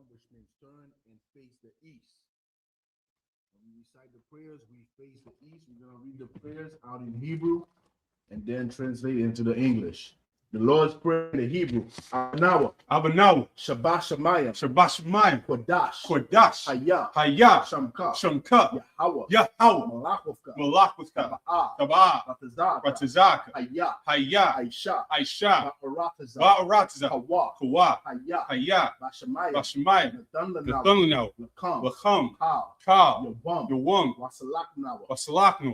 which means turn and face the east. When we recite the prayers, we face the east. We're going to read the prayers out in Hebrew and then translate it into the English. The Lord's Prayer in the Hebrew. Abanawa. Shabbat Shemayim. Kodash. Hayah. Shamka. Yahweh. Malachwka. Tabah. Ratazaka. Hayah. Aisha. Ba'arataza. Kawa. Hayah. Bashamayim. Nathanaw. Lacham. Kal. Yawam. Wasalaknaw.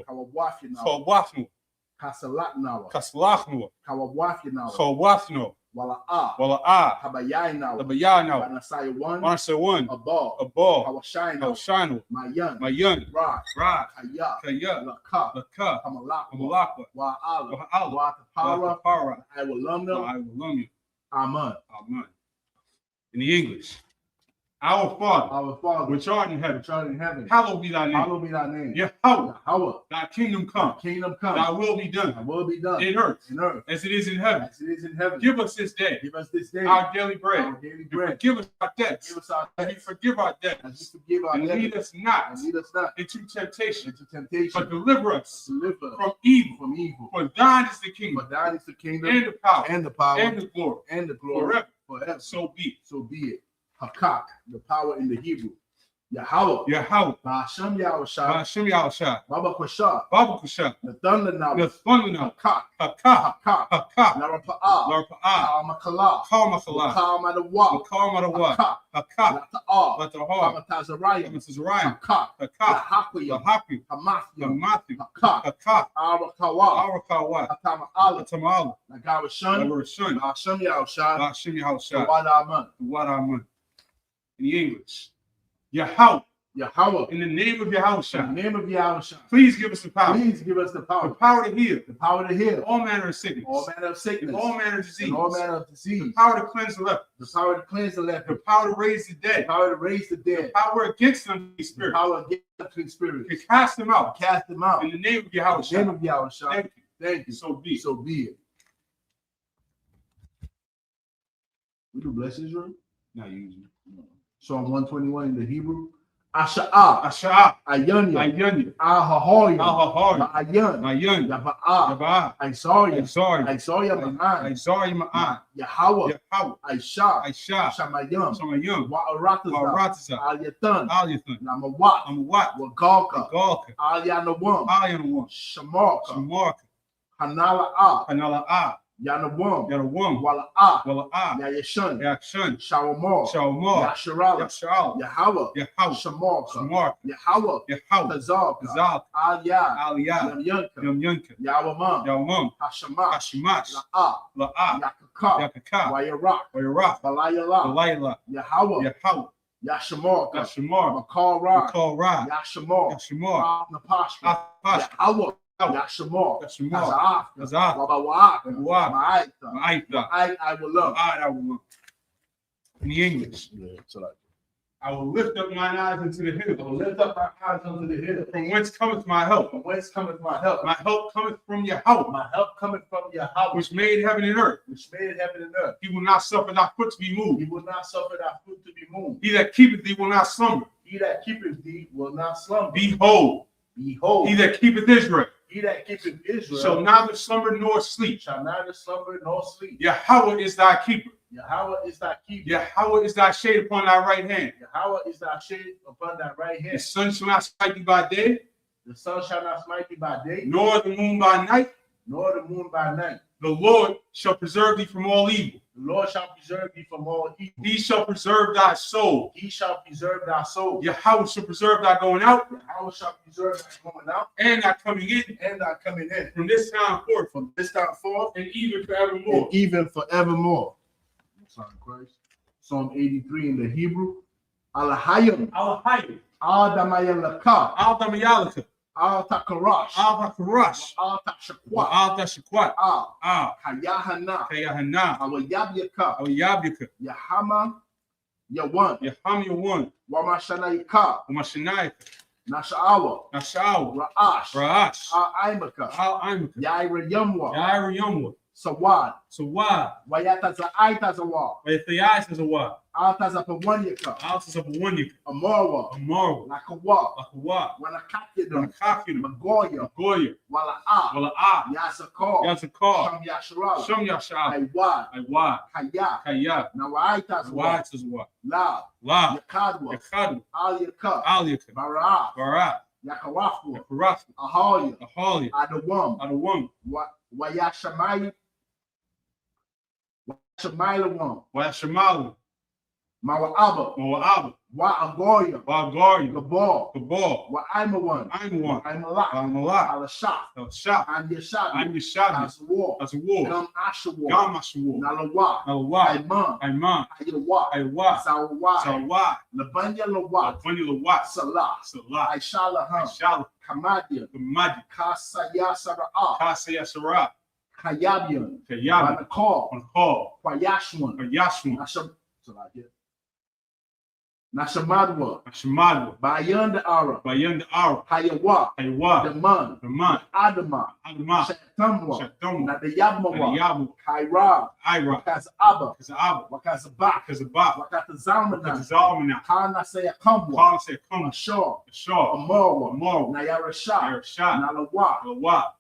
Kawawafinaw. Kasalaknawa. Kawawafinawa. Wala'ah. Habayaynawa. Manasaya one. Abal. Hawashaynawa. Mayan. Rod. Kaya. Laka. Hamalakwa. Wa'ala. Watapara. I will love you. Amen. In the English. Our Father, which art in heaven, hallowed be thy name. Yahweh, thy kingdom come. Thy will be done. In earth, as it is in heaven. Give us this day our daily bread. Forgive us our debts. As we forgive our debtors. And lead us not into temptation, but deliver us from evil. For thine is the kingdom, and the power, and the glory, forever. So be it. Hakak, the power in the Hebrew. Yahweh. Ba'ashem Yahushua. Baba Kusha. Nathanaw. Hakak. Narapa'ah. Kal Madawa. Hakak. Lata'ah. Hamatazariah. Hakak. Hamathia. Hakak. Arakawa. Hatama'ala. Nagawashun. Ba'ashem Yahushua. Wadaman. In the English. Yahweh. In the name of Yahushua. Please give us the power. The power to heal. All manner of sickness. All manner of sickness. All manner of disease. The power to cleanse the leper. The power to raise the dead. The power against unclean spirits. To cast them out. In the name of Yahushua. Thank you. So be it. We do bless Israel? Not usually. Psalm 121 in the Hebrew. Asha'ah. Ayanya. Ahahoya. Ayan. Yaba'ah. Isaiah Ma'an. Yahweh. Aisha. Shamayim. Wa'arataza. Al-Yathan. Namawat. Wagalka. Al-Yanawam. Shamarka. Hanala'ah. Yanawam. Wala'ah. Yayashun. Shawamor. Yashral. Yahweh. Shamarka. Yahweh. Tazarka. Aliyah. Yamyunka. Yawamam. Hashamash. La'ah. Yakaka. Wayarak. Balayala. Yahweh. Yashamarka. Makal Yashamar. Napashka. Yahweh. Yashamor. I will love. In the English. I will lift up mine eyes into the hill. From whence cometh my help? My help cometh from Yahweh. Which made heaven and earth. He will not suffer thy foot to be moved. He that keepeth thee will not slumber. Behold. He that keepeth Israel. Shall neither slumber nor sleep. Yahweh is thy keeper. Yahweh is thy shade upon thy right hand. The sun shall not smite thee by day. Nor the moon by night. The Lord shall preserve thee from all evil. He shall preserve thy soul. Yahweh shall preserve thy going out. And thy coming in. From this time forth. And even forevermore. Psalm 83 in the Hebrew. Alahayim. Al-Damayalaka. Al-Takarash. Al-Tashakwat. Hayahana. Awayabyaka. Yahama. Yawan. Wamashanaika. Nasha'awa. Ra'ash. Al-Aimaka. Yaira Yumwa. Sawad. Sawad. Wayataza Aitazawa. Wayatazawa. Altazapawanyaka. Altazapawanyaka. Amorwa. Amorwa. Lakawa. Lakawa. Wanakakidum. Wanakakidum. Magoya. Magoya. Wala'a. Wala'a. Yasakar. Yasakar. Sham Yasharala. Sham Yasharala. Aiwad. Aiwad. Kaya. Kaya. Nawaitazawa. Nawaitazawa. La. La. Yakadwa. Yakadwa. Aliyaka. Aliyaka. Bara. Bara. Yakarafu. Yakarafu. Ahalia. Ahalia. Adawam. Adawam. Wayashamai. Wayashamailawan. Wayashamalu. Mawa'aba. Mawa'aba. Wa'agoya. Wa'agoya. Gabal. Gabal. Wa'aimawan. Aimawan. Aimalak. Aimalak. Alashah. Alashah. I'm Yeshabi. I'm Yeshabi. As war. As a war. Gam Ashawar. Gam Ashawar. Nalawa. Nalawa. Aiman. Aiman. Ayawa. Ayawa. Sawa. Sawa. Labanya Lawa. Labanya Lawa. Salah. Salah. Aishalaham. Aishalaham. Kamadia. Kamadi. Kasayasara'a. Kasayasara. Kayabian. Kayabi. Banakal. Banakal. Kwayashwan. Kwayashwan. Nashamadwa. Nashamadwa. Bayan Ara. Bayan Ara. Hayawa. Hayawa. Daman. Daman. Adama. Adama. Shatamwa. Shatamwa. Nadayabmawa. Nadayabu. Kaira. Ira. Wakazaba. Kazaba. Wakazaba. Kazaba. Wakatazamana. Wakatazamana. Kana say Kamwa. Kana say Kamwa. Ashar. Ashar. Amorwa. Amorwa. Nayarasha. Nayarasha. Nalawa.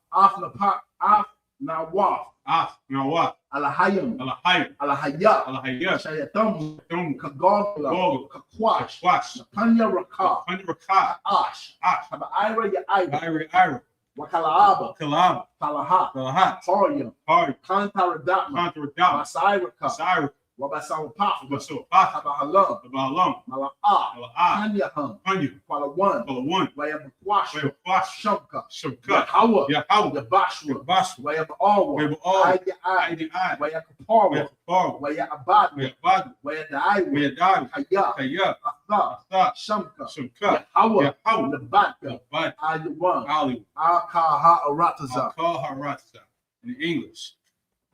Nalawa. Nawaf. Nawaf. Alahayim. Alahayim. Alahaya. Alahaya. Shayatam. Shayatam. Kagogla. Gogla. Kakwash. Kakwash. Panya Raka. Panya Raka. Ash. Ash. Haba Ira ya Ira. Ira. Wakalaaba. Kalaba. Talaha. Talaha. Horia. Horia. Kantaradama. Kantaradama. Masairaka. Masairaka. Wabasawapafa. Wabasawapafa. Habahalam. Habahalam. Mala'a. Mala'a. Panyaham. Panya. Kwalawan. Kwalawan. Wayabakwash. Wayabakwash. Shamka. Shamka. Yahawa. Yahawa. Yabashwa. Yabashwa. Wayabawa. Wayabawa. Aidi Ai. Aidi Ai. Wayakapara. Wayakapara. Wayabad. Wayabad. Wayadai. Wayadai. Kaya. Kaya. Atha. Atha. Shamka. Shamka. Yahawa. Yahawa. Nabaka. Nabaka. Ayawan. Ali. Akaha Arataza. Akaharata. In English.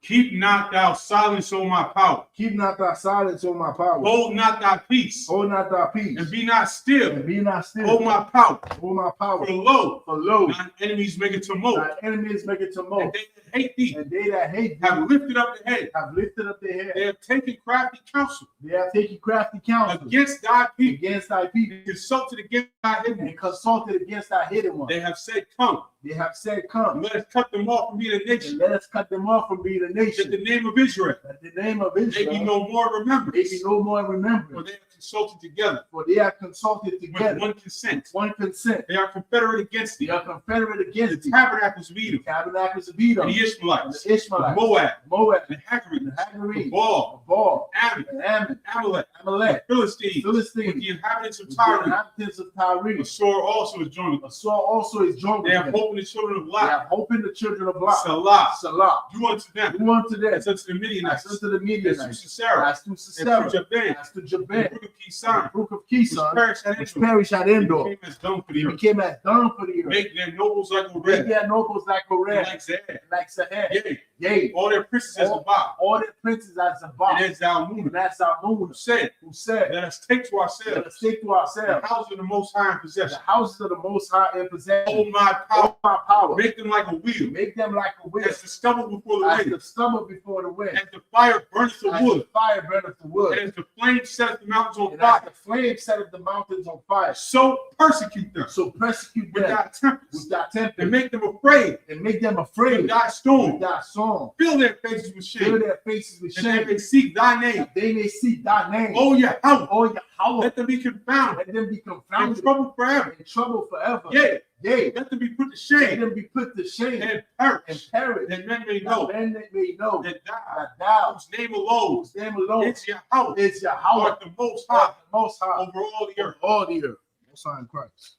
Keep not thou silence, O my power. Keep not thy silence, O my power. Hold not thy peace. Hold not thy peace. And be not still. And be not still. O my power. O my power. For lo, lo, thine enemies make it tumult. Thy enemies make it tumult. And they that hate thee. And they that hate thee Have lifted up their head. have lifted up their head. They have taken crafty counsel. They have taken crafty counsel Against thy people. against thy people. And consulted against thy hidden And ones. consulted against thy hidden one. They have said, come. They have said, come. And let us cut them off from being a And nation. let us cut them off from being a That nation. the name of Israel That the name of may Israel be no more may remembrance. be no more For remembrance. they have consulted together For they have consulted with together one consent. one consent. They are confederate against They thee. are confederate The against thee. tabernacles of The Edom, tabernacles of and Edom, the and Ishmaelites, the the Ishmaelites, Moab, Moab, the the Hagarites, the Hagarites, Baal, Baal, Ammon, and Ammon, Amalek, Amalek, the Philistines, with Philistines, the inhabitants of the Tyre. inhabitants of Tyre. The sword also is joined with us. Saul also is joined They with have them. hope in the children of They Lot. have hope in the children of Lot. Salah, Salah. do unto them Do unto them as unto the as Midianites, unto the as to Midianites, Sisera, as to as to Sisera, Jabin, as to the Jabin, brook of the Kison, brook of which Kison, perished at which Endor. perished at They Endor. became as dung for They the earth. became as dung for the earth. Make their nobles like a Make red, their nobles like and Korah, like Zahar. like Sahar. Yea, Yea, all their princes as a bar. all their princes as And Zabah. as Zalmunna, And that's our who moon said, who said, let us take to let ourselves us take to the ourselves house of the Most High in the possession. houses of the Most High in possession. Oh, my power, All my power. make them like a wheel, Make them like a wheel, as the stubble before the as wind, the stubble before the wind, as the fire burneth the as the wood, fire burneth the and wood, as the flame setteth the mountains on and as fire. the flame set the mountains on fire. So persecute them So persecute with them thy tempest, with thy and temper make them afraid and make them with afraid thy with storm. thy song. Fill their faces with Fill shame, their faces with and they shame, may seek thy name. that they may seek thy name. Oh, Yahweh, Oh Yahweh, let them be confounded, let them be in confounded, trouble forever. in trouble forever. Yea, Yea, let them be put to let shame them be put to shame and and perish, perish. that men may That know men may know that thou, that thou, whose name alone whose name alone is Yahweh, is Yahweh, art the Most High art the Most High over all the over earth. all the earth. Most High in Christ.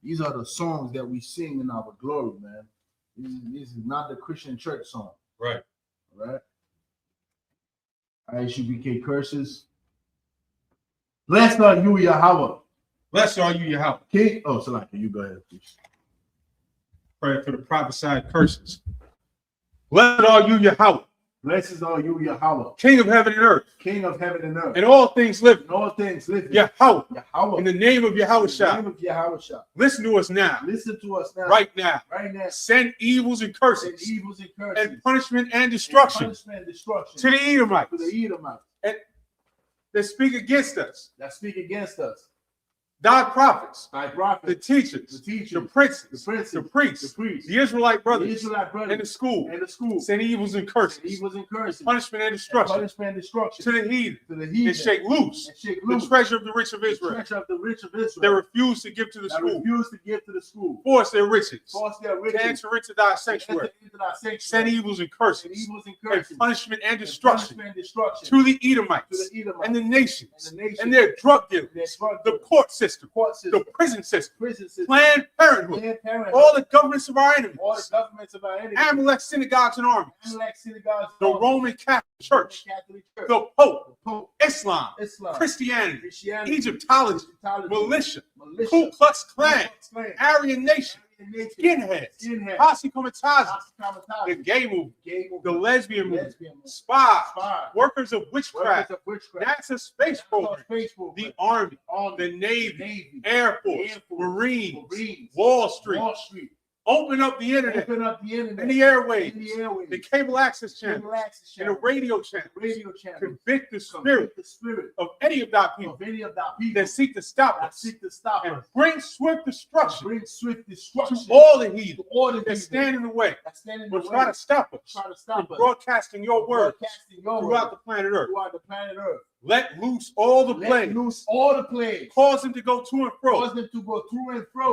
These are the songs that we sing in our glory, man. This is not the Christian church song. Right. All right. Isupk curses. Blessed are you, Yahweh. Blessed are you, Yahweh. King. Oh, Salaki, you go ahead, please. Prayer for the prophesied curses. Blessed are you, Yahweh. Blessed are you, Yahweh. King of heaven and earth. King of heaven and earth. And all things living. And all things living. Yahweh. Yahweh. In the name of Yahweh. In the name of Yahweh. Listen to us now. Listen to us now. Right now. Right now. Send evils and curses. Send evils and curses. And punishment and destruction. And punishment and destruction. To the Edomites. To the Edomites. And that speak against us. That speak against us. Thy prophets, the teachers, the princes, the priests, the Israelite brothers, and the school, send evils and curses, punishment and destruction, to the heathen, and shake loose the treasure of the rich of Israel. They refuse to give to the school, force their riches, to enter into thy sanctuary, send evils and curses, and punishment and destruction to the Edomites and the nations and their drug dealers, the court system, the prison system, Planned Parenthood, all the governments of our enemies, Amalek synagogues and armies, the Roman Catholic Church, the Pope, Islam, Christianity, Egyptology, militia, Ku Klux Klan, Aryan Nation, skinheads, posse comitatus, the gay movement, the lesbian movement, spies, workers of witchcraft, NASA space program, the Army, the Navy, Air Force, Marines, Wall Street. Open up the internet, and the airwaves, the cable access channel, and the radio channel. Convict the spirit of any of thy people that seek to stop us, and bring swift destruction to all the heathen that stand in the way, or try to stop us from broadcasting your words throughout the planet Earth. Let loose all the plagues. Cause them to go to and fro.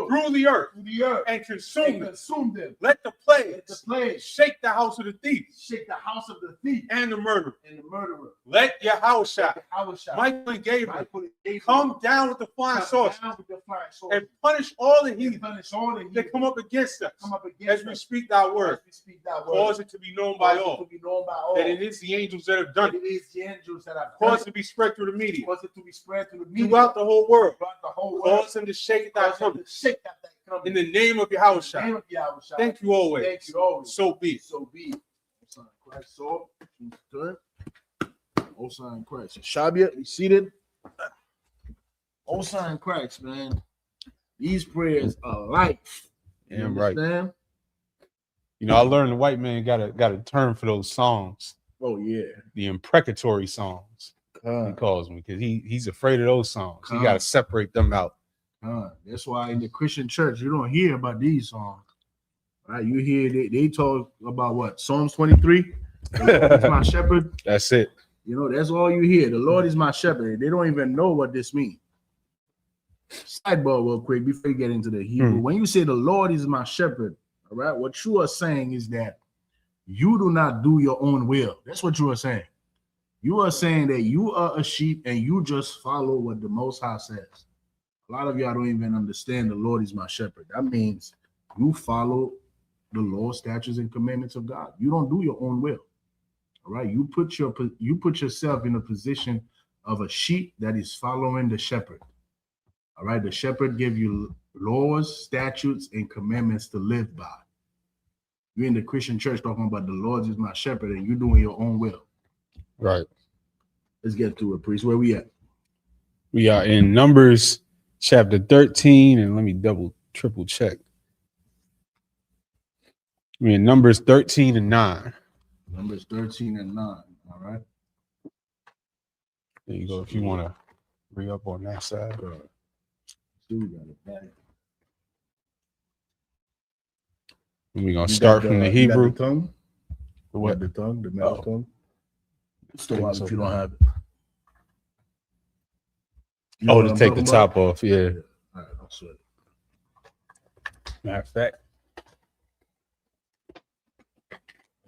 Through the earth. And consume them. Let the plagues shake the house of the thief. And the murderer. Let Yahushua, Michael and Gabriel, come down with the flying saucers and punish all the heathen that come up against us as we speak thy word. Cause it to be known by all that it is the angels that have done it. Cause it to be spread through the media. Throughout the whole world. Cause them to shake thy coming. In the name of Yahushua. Thank you always. So be. Osa and Christ. Shabia, you seated? Osa and Christ, man. These prayers are life. Yeah, right. You know, I learned the white man got a term for those songs. Oh yeah, the imprecatory songs. He calls me because he's afraid of those songs. He got to separate them out. That's why in the Christian church you don't hear about these songs. Right? You hear they talk about what? Psalms 23. The Lord is my shepherd. That's it. You know, that's all you hear. The Lord is my shepherd. They don't even know what this means. Sidebar real quick before you get into the Hebrew. When you say the Lord is my shepherd, all right, what you are saying is that you do not do your own will. That's what you are saying. You are saying that you are a sheep and you just follow what the Most High says. A lot of y'all don't even understand the Lord is my shepherd. That means you follow the law, statutes, and commandments of God. You don't do your own will. All right. You put yourself in a position of a sheep that is following the shepherd. All right. The shepherd give you laws, statutes, and commandments to live by. You're in the Christian church talking about the Lord is my shepherd and you're doing your own will. Right. Let's get to it, priest. Where we at? We are in Numbers chapter 13, and let me triple check. We're in Numbers 13 and 9. Numbers 13 and 9. All right. There you go. If you want to re-up on that side. We're going to start from the Hebrew. The tongue? What? The tongue? The mouth tongue? Still if you don't have it. To take the top off, yeah. All right, I'll sweat it. Matter of fact.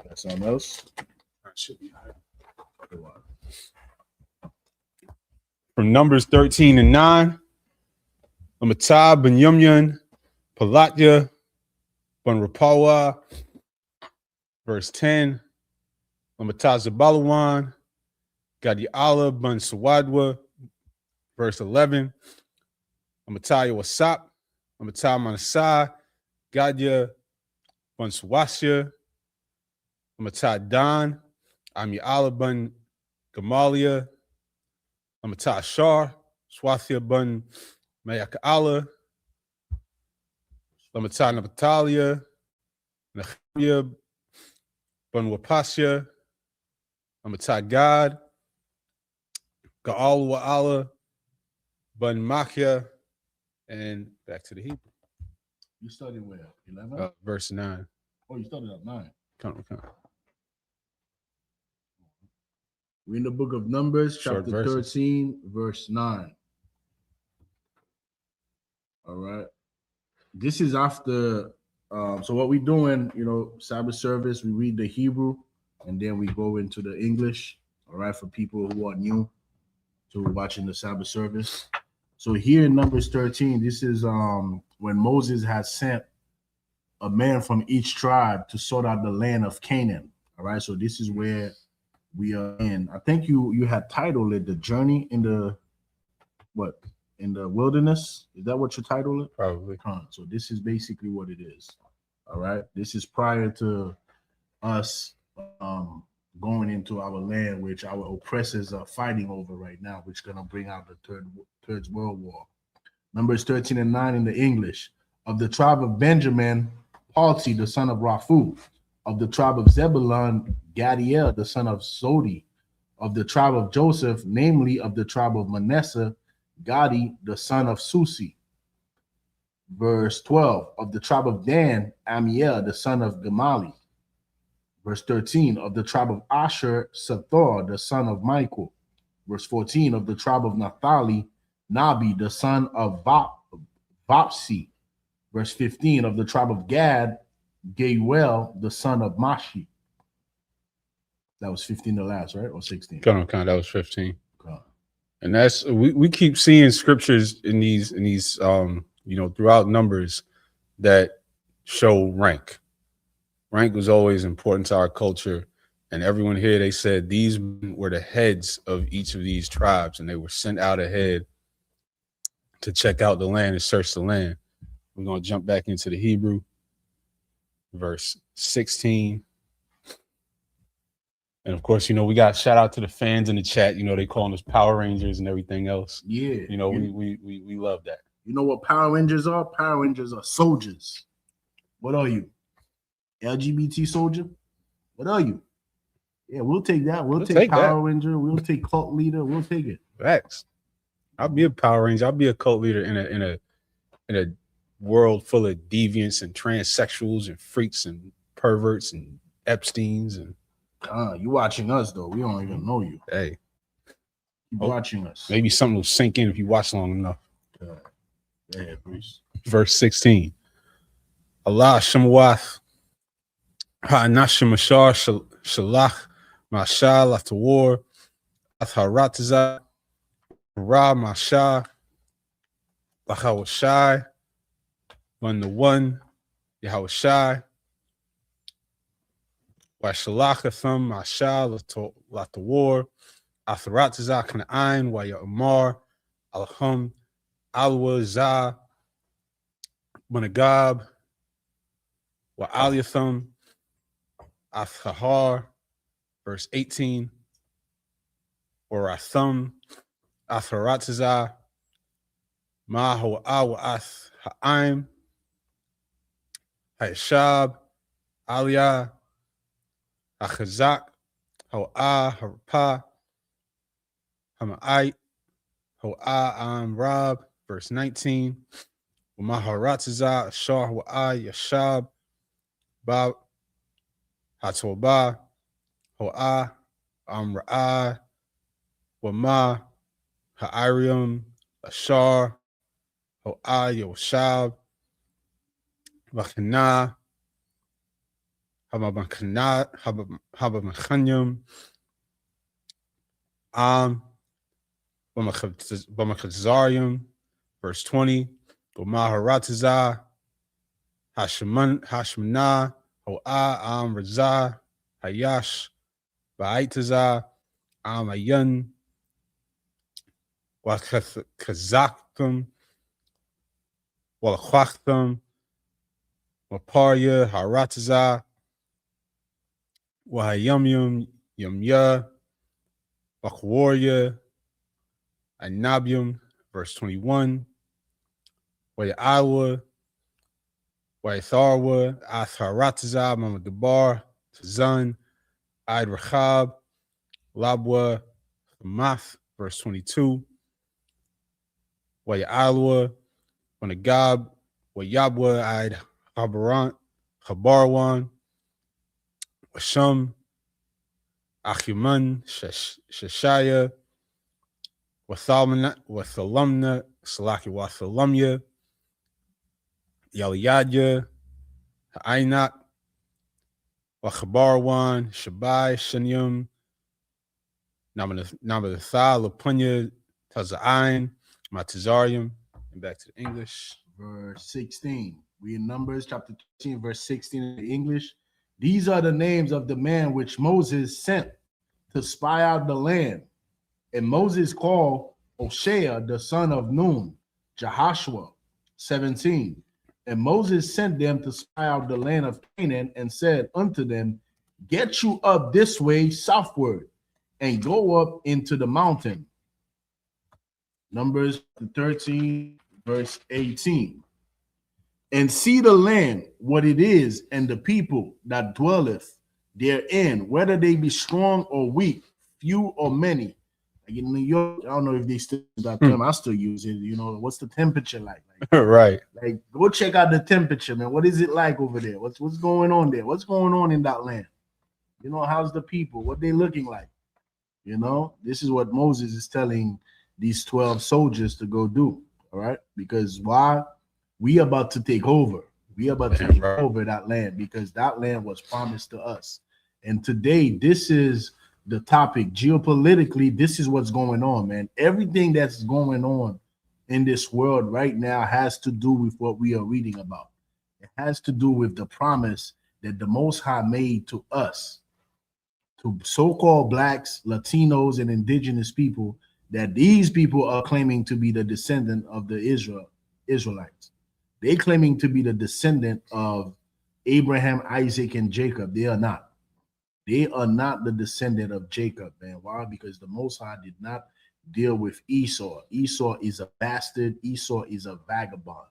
Got something else? That should be all right. From Numbers 13 and 9, Amatah ben Yumyan, Palatya ben Rapawa, verse 10, Amatah Zabalawan, Gadiala ben Sawadwa, verse 11, Amatah Wasap, Amatah Manasah, Gadya ben Swasya, Amatah Dan, Ami'ala bun Gamalia, Amata Ashar, Swathia bun Mayaka'ala, Lamata Nabatalia, Nehemiah bun Wapasya, Amata Gad, Ga'al Wa'ala, bun Machia, and back to the Hebrew. You studied where? 11? Verse 9. Oh, you started at 9. Count. We're in the book of Numbers, Short chapter verses. 13, verse 9. All right. This is after, so what we're doing, Sabbath service, we read the Hebrew, and then we go into the English, all right, for people who are new to watching the Sabbath service. So here in Numbers 13, this is when Moses has sent a man from each tribe to sort out the land of Canaan. All right, so this is where we are in. I think you had titled it "The Journey in the Wilderness." Is that what you titled it? Probably. So this is basically what it is. All right, this is prior to us going into our land, which our oppressors are fighting over right now, which is gonna bring out the third World War. Numbers 13 and 9 in the English. Of the tribe of Benjamin, Palti, the son of Raphu. Of the tribe of Zebulun, Gadiel, the son of Sodi. Of the tribe of Joseph, namely of the tribe of Manasseh, Gadi, the son of Susi. Verse 12. Of the tribe of Dan, Amiel, the son of Gamali. Verse 13. Of the tribe of Asher, Sathor, the son of Michael. Verse 14. Of the tribe of Naphtali, Nabi, the son of Vopsi. Verse 15. Of the tribe of Gad, Geuel, the son of Mashi. That was 15 the last, right? Or 16? Count. That was 15. And that's we keep seeing scriptures in these throughout Numbers that show rank. Rank was always important to our culture. And everyone here, they said these were the heads of each of these tribes, and they were sent out ahead to check out the land and search the land. We're going to jump back into the Hebrew, verse 16. And of course, we got shout out to the fans in the chat. They calling us Power Rangers and everything else. Yeah. We love that. You know what Power Rangers are? Power Rangers are soldiers. What are you? LGBT soldier? What are you? Yeah, we'll take that. We'll take Power Ranger. We'll take cult leader. We'll take it. Facts. I'll be a Power Ranger. I'll be a cult leader in a world full of deviants and transsexuals and freaks and perverts and Epsteins and. You watching us though? We don't even know you. Hey, keep watching us. Maybe something will sink in if you watch long enough. Yeah, please. Verse 16. Allah Shemwath Ha'anashim Ashar Shalach Mashal Atawar Atharatiza Ra Mashah Lachawashai 1-1 Yahawashai Washalakatham Mashal Latawar Atharatiza Kana'ain Waya Umar Alham Alwazah Managab Wa Aliatham Athahar, verse 18, or Atham Atharatiza Ma Ho'a Wa Ath Ha'aim Hayashab Aliyah Achazak Ho'a Harpa Hama'ait Ho'a Rab, verse 19. Maharatiza Shah Wa'a Yashab Bab Hatoba Ho'a Amra'a Wama Ha'arium Ashar Ho'a Yoshab Vachana Habamachanyum Bamachazarium, verse 20. Maharatiza Hashmana Ho'a Raza Hayash Ba'itaza Amayan Wakazaktham Walakwachtham Waparya Haratiza Wahayumyum Yumya, Bakwaria, Anabium, verse 21, Wayaiwa, Waytharwa, Atharatazab, Mamadabar, Tazan, Id Rachab, Labwa, Math, verse 22, Wayalwa, Wanagab, Wayabwa, Id Habarwan, Washam, Achuman, Sheshaya, Wathalamna, Salaki Wathalamya, Yaliadya, Ainat, Wachabarwan, Shabai, Shanyum, Namatha, Lapunya, Tazain, Matazarium, and back to the English. Verse 16. We in Numbers chapter 13, verse 16 in the English. These are the names of the man which Moses sent to spy out the land. And Moses called Hoshea, the son of Nun, Jehoshua, 17. And Moses sent them to spy out the land of Canaan and said unto them, get you up this way southward and go up into the mountain. Numbers 13, verse 18. And see the land, what it is, and the people that dwelleth therein, whether they be strong or weak, few or many. Like in New York, I don't know if they still use that term. I still use it. You know, what's the temperature like? Right. Like, go check out the temperature, man. What is it like over there? What's going on there? What's going on in that land? You know, how's the people? What they looking like? You know, this is what Moses is telling these 12 soldiers to go do. All right, because why? We about to take over. We about to take over that land because that land was promised to us. And today, this is the topic. Geopolitically, this is what's going on, man. Everything that's going on in this world right now has to do with what we are reading about. It has to do with the promise that the Most High made to us, to so-called blacks, Latinos, and indigenous people, that these people are claiming to be the descendant of the Israelites. They claiming to be the descendant of Abraham, Isaac, and Jacob. They are not. They are not the descendant of Jacob, man. Why? Because the Most High did not deal with Esau. Esau is a bastard. Esau is a vagabond.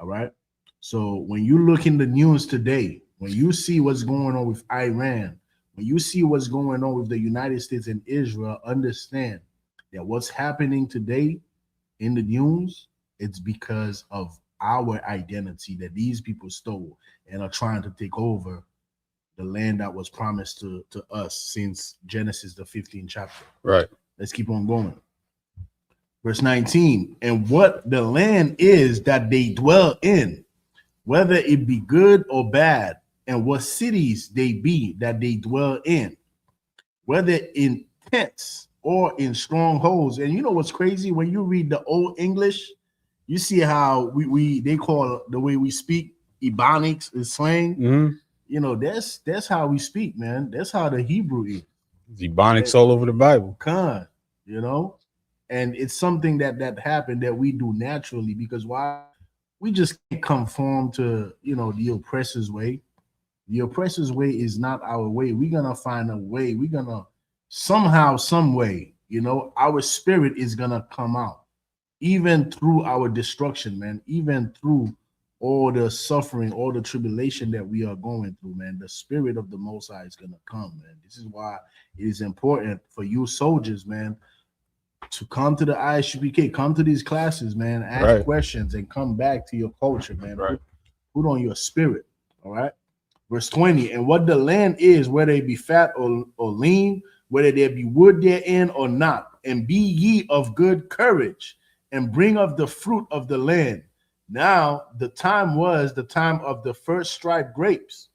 All right? So when you look in the news today, when you see what's going on with Iran, when you see what's going on with the United States and Israel, understand that what's happening today in the news, it's because of our identity that these people stole and are trying to take over the land that was promised to us since Genesis, the 15th chapter. Right. Let's keep on going. Verse 19, and what the land is that they dwell in, whether it be good or bad, and what cities they be that they dwell in, whether in tents or in strongholds. And you know what's crazy? When you read the Old English, you see how they call the way we speak Ebonics is slang. Mm-hmm. You know, that's how we speak, man. That's how the Hebrew is. Ebonics all over the Bible. You know, and it's something that happened that we do naturally because why? We just can't conform to, you know, the oppressor's way. The oppressor's way is not our way. We're gonna find a way. We're gonna somehow, some way, you know, our spirit is gonna come out, even through our destruction, man. Even through all the suffering, all the tribulation that we are going through, man. The spirit of the Most High is gonna come, man. This is why it is important for you soldiers, man, to come to the ISUPK, come to these classes, man, ask questions and come back to your culture, man. Put on your spirit, all right? Verse 20, and what the land is, whether it be fat or lean, whether there be wood therein or not, and be ye of good courage, and bring of the fruit of the land. Now the time was the time of the first striped grapes.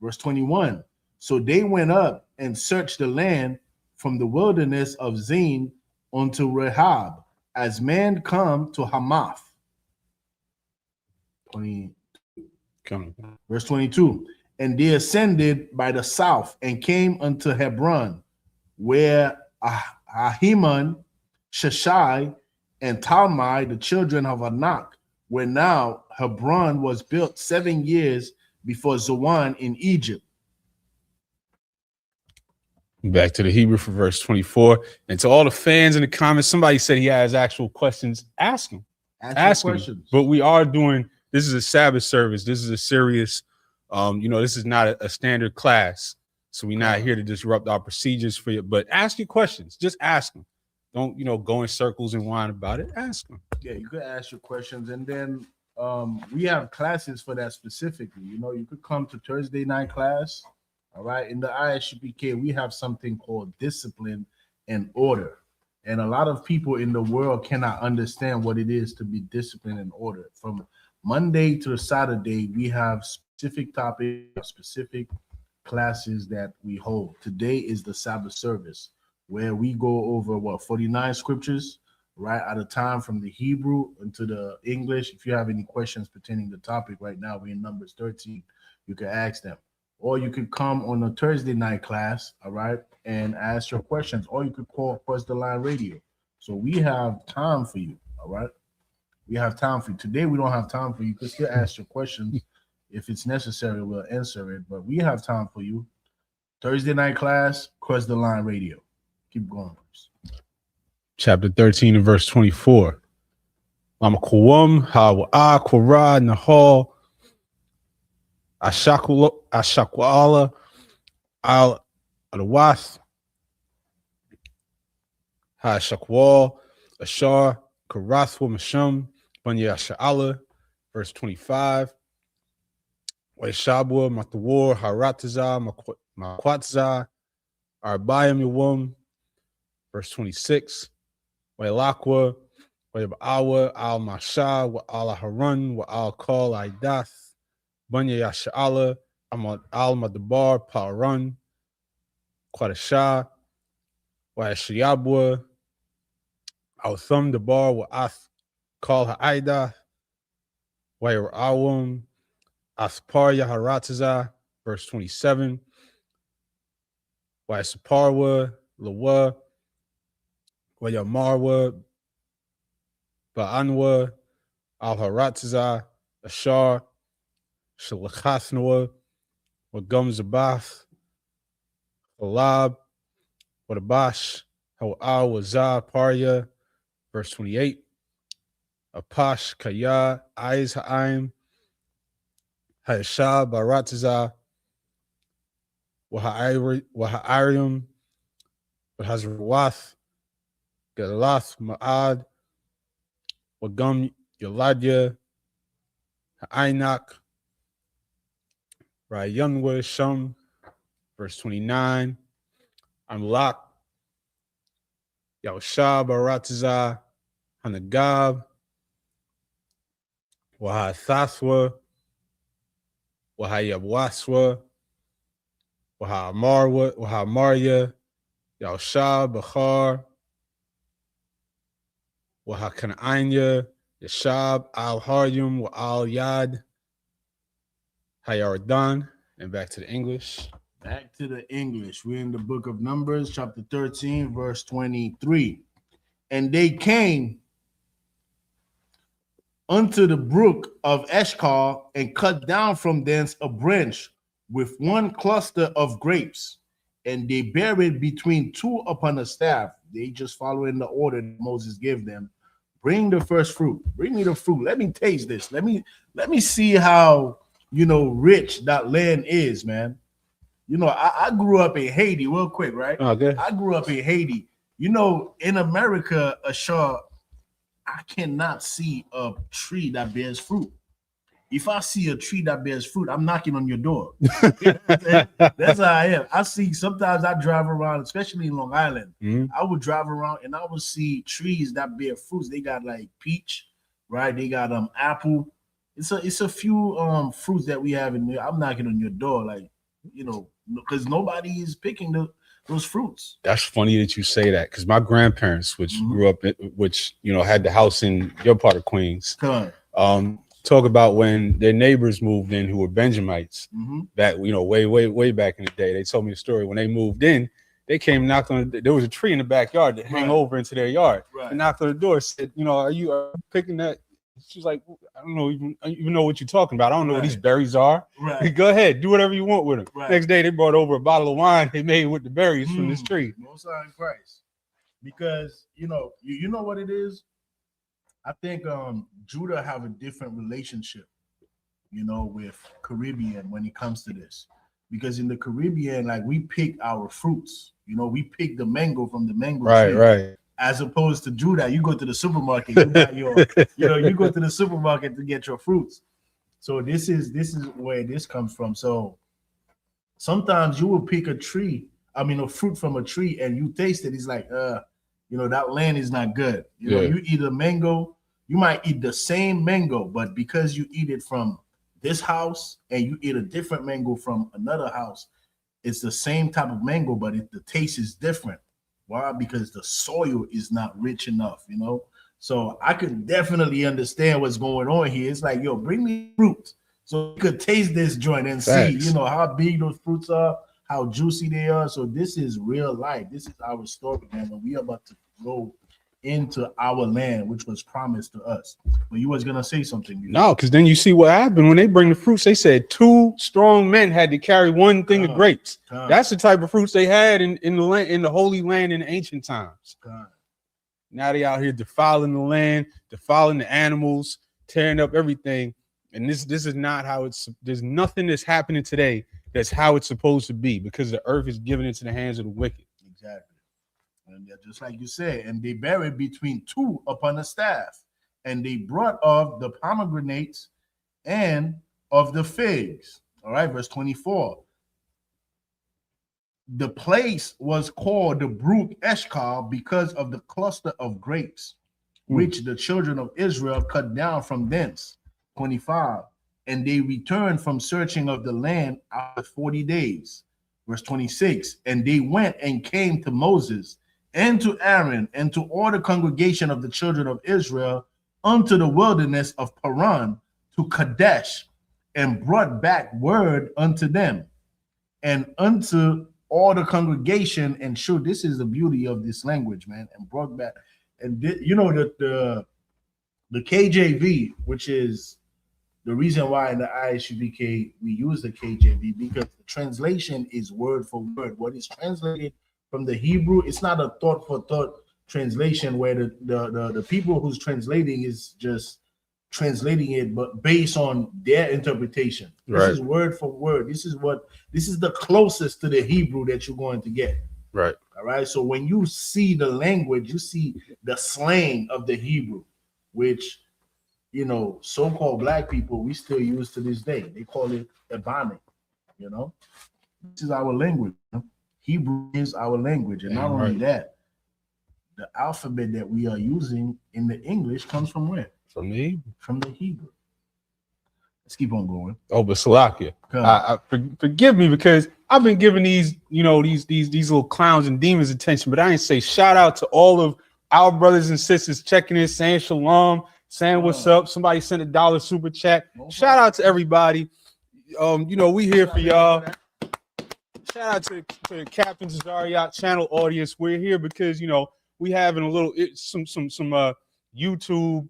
Verse 21, so they went up and searched the land from the wilderness of Zin unto Rehob, as men come to Hamath. Verse 22, and they ascended by the south and came unto Hebron, where Ahiman, Sheshai, and Talmai, the children of Anak, where now Hebron was built 7 years before Zoan in Egypt. Back to the Hebrew for verse 24. And to all the fans in the comments, somebody said he has actual questions. Ask him. Ask him. Questions. But we are doing, this is a Sabbath service. This is a serious, this is not a standard class. So we're not here to disrupt our procedures for you. But ask your questions. Just ask them. Don't, go in circles and whine about it. Ask them. Yeah, you could ask your questions. And then we have classes for that specifically. You could come to Thursday night class. All right. In the ISUPK, we have something called discipline and order. And a lot of people in the world cannot understand what it is to be disciplined and order. From Monday to Saturday, we have specific topics, specific classes that we hold. Today is the Sabbath service, where we go over 49 scriptures, right, at a time, from the Hebrew into the English. If you have any questions pertaining to the topic right now, we're in Numbers 13. You can ask them. Or you could come on a Thursday night class, all right, and ask your questions. Or you could call Cross the Line Radio. So we have time for you, all right? We have time for you. Today we don't have time for you. You could still ask your questions. If it's necessary, we'll answer it. But we have time for you. Thursday night class, Cross the Line Radio. Keep going. Chapter 13 and verse 24. Lamakwam, Hawa Korah, Nahal, Ashakwala, Al Adawath, Hashakwal, Ashar, Karathwa Mashum, Banya Sha'ala, verse 25. Waishabwa, Matawar, Harataza, Makwatza, Arbayam Yawum, verse 26. Wailakwa, Waibawa, Al Masha, Wa Al Harun, Wa Al Kal Aidath, Banya Yasha'ala, Al Madabar, Paran, Quadasha, Waishayabwa, Al Thum Dabar, Wa Ath Kal Ha'aidath, Wairawum, Aspar Yaharataza, verse 27. Waisaparwa, Lawa, Wayamarwa, Ba'anwa, Al-Haratza, Ashar, Shalachathnwa, Wagum Zabath, Halab, Wadabash, Hawa'al, Wazah, Parya, verse 28. Apash, Kaya, Aiz Ha'aim, Hayashah, Baratza, Waha'arium, Wahazrawath, Galath, Ma'ad, Wagum Yoladya, Ha'ainak, Rayanwa Shum, verse 29. Amlak, Yahushah Baratza, Hanagab, Wahathathwa, Wahayabwaswa, Wahamarya, Yahushah Bachar, Wahakananya, Yashab, Al Haryum, Wa Al Yad, Hayardan, and back to the English. Back to the English. We're in the book of Numbers, chapter 13, verse 23. And they came unto the brook of Eshcol and cut down from thence a branch with one cluster of grapes, and they buried between two upon a staff. They just following the order that Moses gave them. Bring the first fruit. Bring me the fruit. Let me taste this. Let me see how rich that land is, man. I grew up in Haiti, real quick, right? Okay. I grew up in Haiti. In America, Ashar, I cannot see a tree that bears fruit. If I see a tree that bears fruit, I'm knocking on your door. That's how I am. Sometimes I drive around, especially in Long Island. Mm-hmm. I would drive around and I would see trees that bear fruits. They got like peach, right? They got apple. It's a few fruits that we have in there. I'm knocking on your door, like, because nobody is picking those fruits. That's funny that you say that, because my grandparents, which grew up, had the house in your part of Queens, talk about when their neighbors moved in who were Benjamites back, way back in the day. They told me a story. When they moved in, they came, knocked on. There was a tree in the backyard that hung over into their yard. Right. They knocked on the door, said, "Are you picking that She's like, I don't know even know what you're talking about. I don't know what these Right. berries are. Right. Go ahead, do whatever you want with them. Right. Next day, they brought over a bottle of wine they made with the berries from this tree. Most High in Christ. Because you know what it is. I think Judah have a different relationship, with Caribbean when it comes to this. Because in the Caribbean, like we pick our fruits, we pick the mango from the mango tree. Right. As opposed to Judah, you go to the supermarket, you buy you go to the supermarket to get your fruits. So this is where this comes from. So sometimes you will pick a fruit from a tree, and you taste it. It's like, that land is not good. You eat a mango, you might eat the same mango, but because you eat it from this house and you eat a different mango from another house, it's the same type of mango, but the taste is different. Why? Because the soil is not rich enough, So I could definitely understand what's going on here. It's like, bring me fruit so you could taste this joint and see, how big those fruits are, how juicy they are. So this is real life. This is our story, man. And we are about to go into our land, which was promised to us. But you was gonna say something. No, because then you see what happened when they bring the fruits. They said 2 strong men had to carry 1 thing of grapes. That's the type of fruits they had in the land, in the Holy Land in ancient times. Now they out here defiling the land, defiling the animals, tearing up everything. And this is not how there's nothing that's happening today that's how it's supposed to be, because the earth is given into the hands of the wicked. Exactly. And just like you said, and they buried between 2 upon a staff, and they brought of the pomegranates and of the figs. All right, verse 24. The place was called the brook Eshcol because of the cluster of grapes, which the children of Israel cut down from thence. 25. And they returned from searching of the land after 40 days. Verse 26. And they went and came to Moses and to Aaron and to all the congregation of the children of Israel unto the wilderness of Paran to Kadesh, and brought back word unto them and unto all the congregation. And sure, this is the beauty of this language, man. And brought back, and the KJV, which is the reason why in the ISUBK we use the KJV, because the translation is word for word. What is translated from the Hebrew, it's not a thought for thought translation where the people who's translating is just translating it, but based on their interpretation. This is word for word. This is the closest to the Hebrew that you're going to get. Right. All right. So when you see the language, you see the slang of the Hebrew, which so-called black people, we still use to this day. They call it Ebonic, This is our language. Hebrew is our language. And not only that, the alphabet that we are using in the English comes from where? From the Hebrew. Let's keep on going. Oh, but Salakia, forgive me, because I've been giving these little clowns and demons attention, but I ain't say shout out to all of our brothers and sisters checking in, saying shalom, saying what's up. Somebody sent a $1 super chat. Shout out to everybody. We here for y'all. Shout out to the Captain Zariat channel audience. We're here because we having a little some YouTube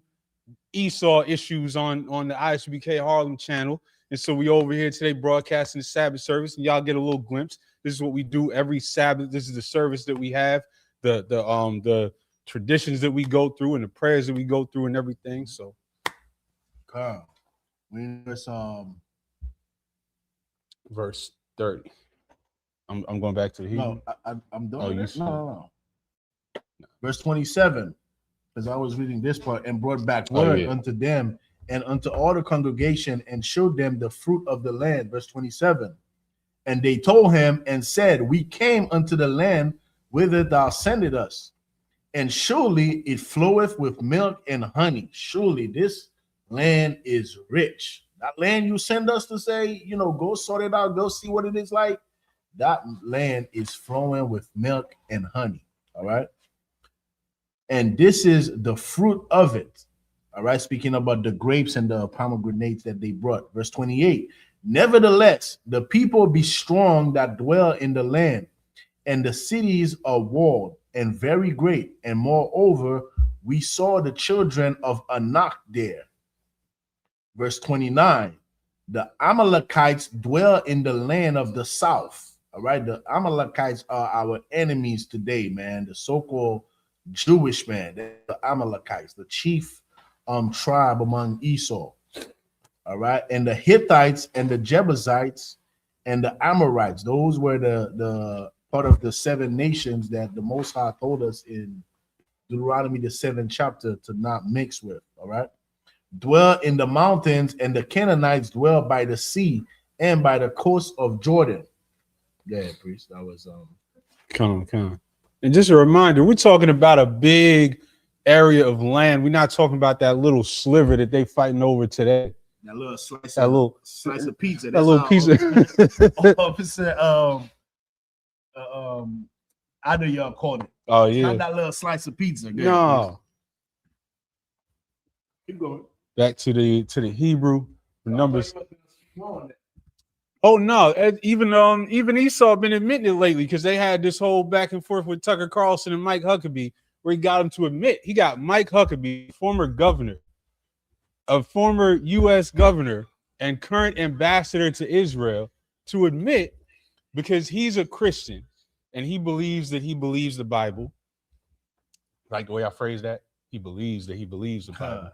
Esau issues on the Isupk Harlem channel, and so we over here today broadcasting the Sabbath service, and y'all get a little glimpse. This is what we do every Sabbath. This is the service that we have, the traditions that we go through, and the prayers that we go through, and everything. So, verse 30. I'm going back to the Hebrew. No, I'm done. No. Verse 27, because I was reading this part, and brought back word unto them and unto all the congregation, and showed them the fruit of the land. Verse 27. And they told him and said, we came unto the land whither thou sendest us, and surely it floweth with milk and honey. Surely this land is rich. That land you send us to say, go sort it out, go see what it is like. That land is flowing with milk and honey. All right. And this is the fruit of it. All right. Speaking about the grapes and the pomegranates that they brought. Verse 28. Nevertheless, the people be strong that dwell in the land, and the cities are walled and very great. And moreover, we saw the children of Anak there. Verse 29. The Amalekites dwell in the land of the south. All right. The Amalekites are our enemies today, man. The so-called Jewish man, the Amalekites, the chief tribe among Esau. All right. And the Hittites and the Jebusites and the Amorites, those were the part of the 7 nations that the Most High told us in Deuteronomy, the 7th chapter, to not mix with. All right. Dwell in the mountains, and the Canaanites dwell by the sea and by the coast of Jordan. Yeah, priest. That was Come on. And just a reminder, we're talking about a big area of land. We're not talking about that little sliver that they fighting over today. That little slice, slice of pizza. That little piece of Officer, I know y'all called it. Oh yeah. Not that little slice of pizza. Good, no. Keep going. Back to the Hebrew numbers. Oh no, even Esau been admitting it lately because they had this whole back and forth with Tucker Carlson and Mike Huckabee, where he got him to admit. He got Mike Huckabee, former U.S. governor and current ambassador to Israel, to admit, because he's a Christian and he believes the Bible. Like the way I phrase that, he believes the Bible.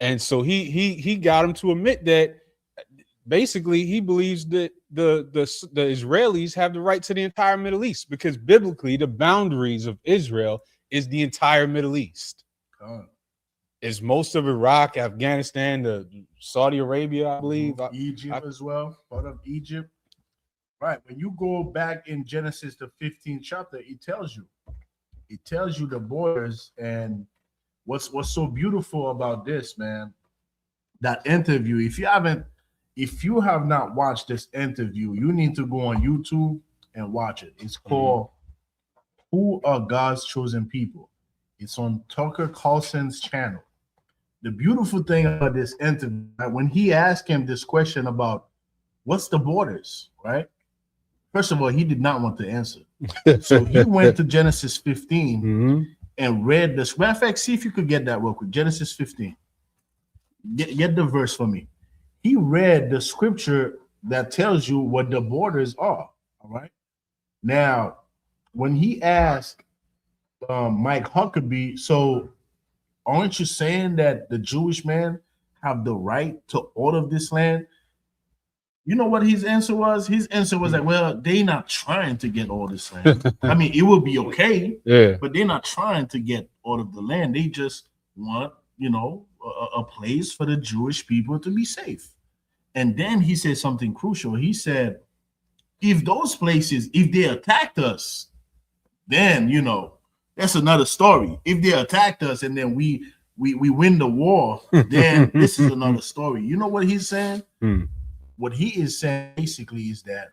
And so he got him to admit that basically he believes that the Israelis have the right to the entire Middle East, because biblically the boundaries of Israel is the entire Middle East. Is most of Iraq, Afghanistan, the Saudi Arabia, I believe. Egypt as well, part of Egypt. Right. When you go back in Genesis, the 15th chapter, it tells you the borders. And what's so beautiful about this, man, that interview, if you have not watched this interview, you need to go on YouTube and watch it. It's called Who Are God's Chosen People? It's on Tucker Carlson's channel. The beautiful thing about this interview, when he asked him this question about what's the borders, right? First of all, he did not want to answer. So he went to Genesis 15 and read this. Matter of fact, see if you could get that real quick. Genesis 15. Get the verse for me. He read the scripture that tells you what the borders are. All right. Now, when he asked Mike Huckabee, so aren't you saying that the Jewish man have the right to all of this land? You know what his answer was? His answer was like, well, they're not trying to get all this land. I mean, it will be okay, but they're not trying to get all of the land. They just want, a place for the Jewish people to be safe. And then he said something crucial. He said, if those places, if they attacked us, then, that's another story. If they attacked us and then we win the war, then this is another story. You know what he's saying? What he is saying basically is that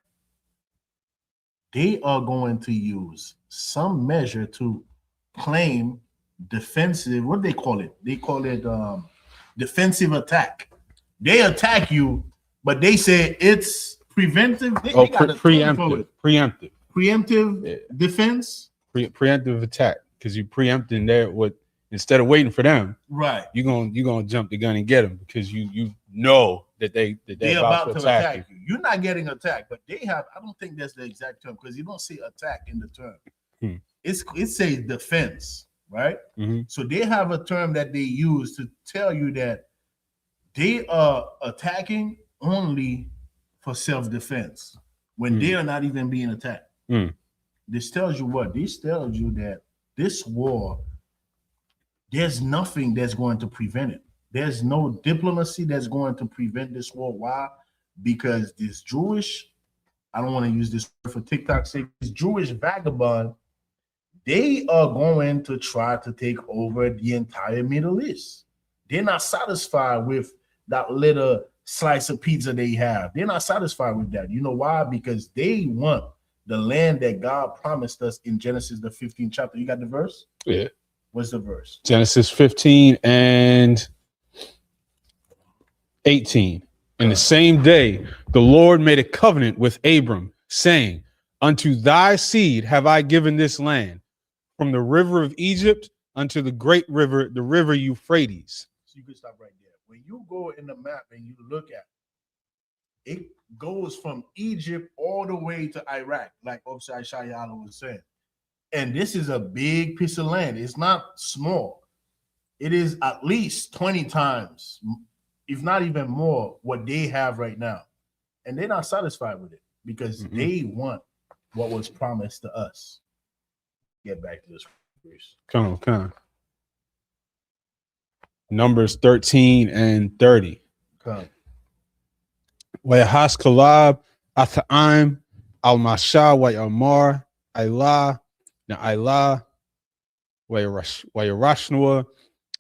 they are going to use some measure to claim defensive, what do they call it? They call it defensive attack. They attack you, but they say it's preventive. Preemptive defense. Preemptive attack, because you preempting there. What, instead of waiting for them, right? You're gonna jump the gun and get them, because you know that they're about to attack you. You're not getting attacked, but they have. I don't think that's the exact term, because you don't say attack in the term. It says defense, right? So they have a term that they use to tell you that they are attacking only for self-defense when they are not even being attacked. This tells you what? This tells you that this war, there's nothing that's going to prevent it. There's no diplomacy that's going to prevent this war. Why? Because this Jewish, I don't want to use this word for TikTok's sake, this Jewish vagabond, they are going to try to take over the entire Middle East. They're not satisfied with that little slice of pizza they have. They're not satisfied with that. You know why? Because they want the land that God promised us in Genesis, the 15th chapter. You got the verse? Yeah. What's the verse? Genesis 15 and 18. In the same day, the Lord made a covenant with Abram, saying, unto thy seed have I given this land, from the river of Egypt unto the great river, the river Euphrates. you can stop right there. When you go in the map and you look at it, goes from Egypt all the way to Iraq, like Officer Shayala was saying. And this is a big piece of land. It's not small. It is at least 20 times, if not even more, what they have right now. And they're not satisfied with it because they want what was promised to us. Get back to this verse. Come on. Numbers 13 and 30. Come. Wayahas Kalab, Athaim, Al Masha, Wayamar, Ayla, Na Ayla, Wayarashnua,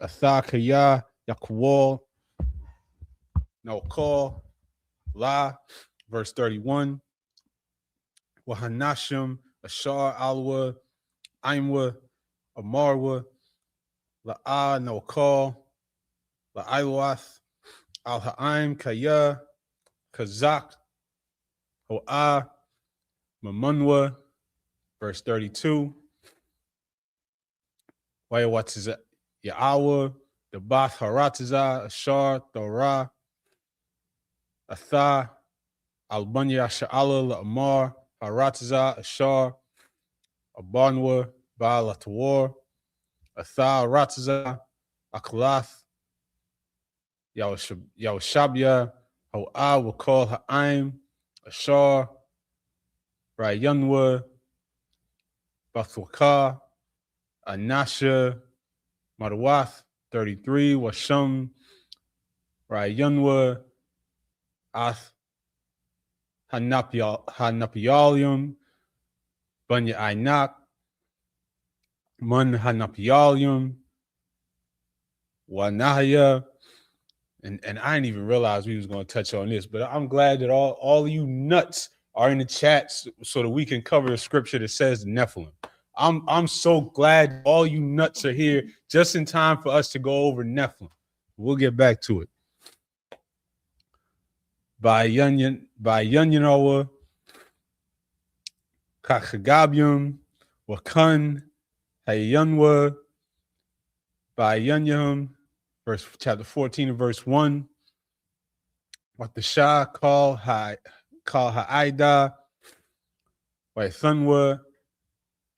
Athakaya, Yakwal, Nokal, La, verse 31. Wahanashim, Ashar, Alwa, Aimwa, Amarwa, La'a, Nokal, La'aiwath, Al Ha'im, Kaya, Kazak, Ho'ah, Mamunwa, verse 32. Wayawatiza, Ya'awa, Debath Haratiza, Ashar, Torah, Atha, Albanya, Sha'ala, La'amar, Haratiza, Ashar, Abanwa, Ba'alatawar, Atha, Haratiza, Aklath, Yawashabya, Ho'ah will call Ha'im, Ashar, Rayanwa, Bathwaka, Anasha, Marwath, 33, Washam, Rayanwa, Ath, Hanapialium, Bunya Ainak, Mun Hanapialium, Wanahaya. And I didn't even realize we was going to touch on this, but I'm glad that all of you nuts are in the chats so that we can cover a scripture that says Nephilim. I'm so glad all you nuts are here just in time for us to go over Nephilim. We'll get back to it. By Yunyanoa, Kakagabium, Wakun, Hayanwa, by Yunyam, chapter 14 and verse 1. What the Shah call Ha'ida, by Thunwa,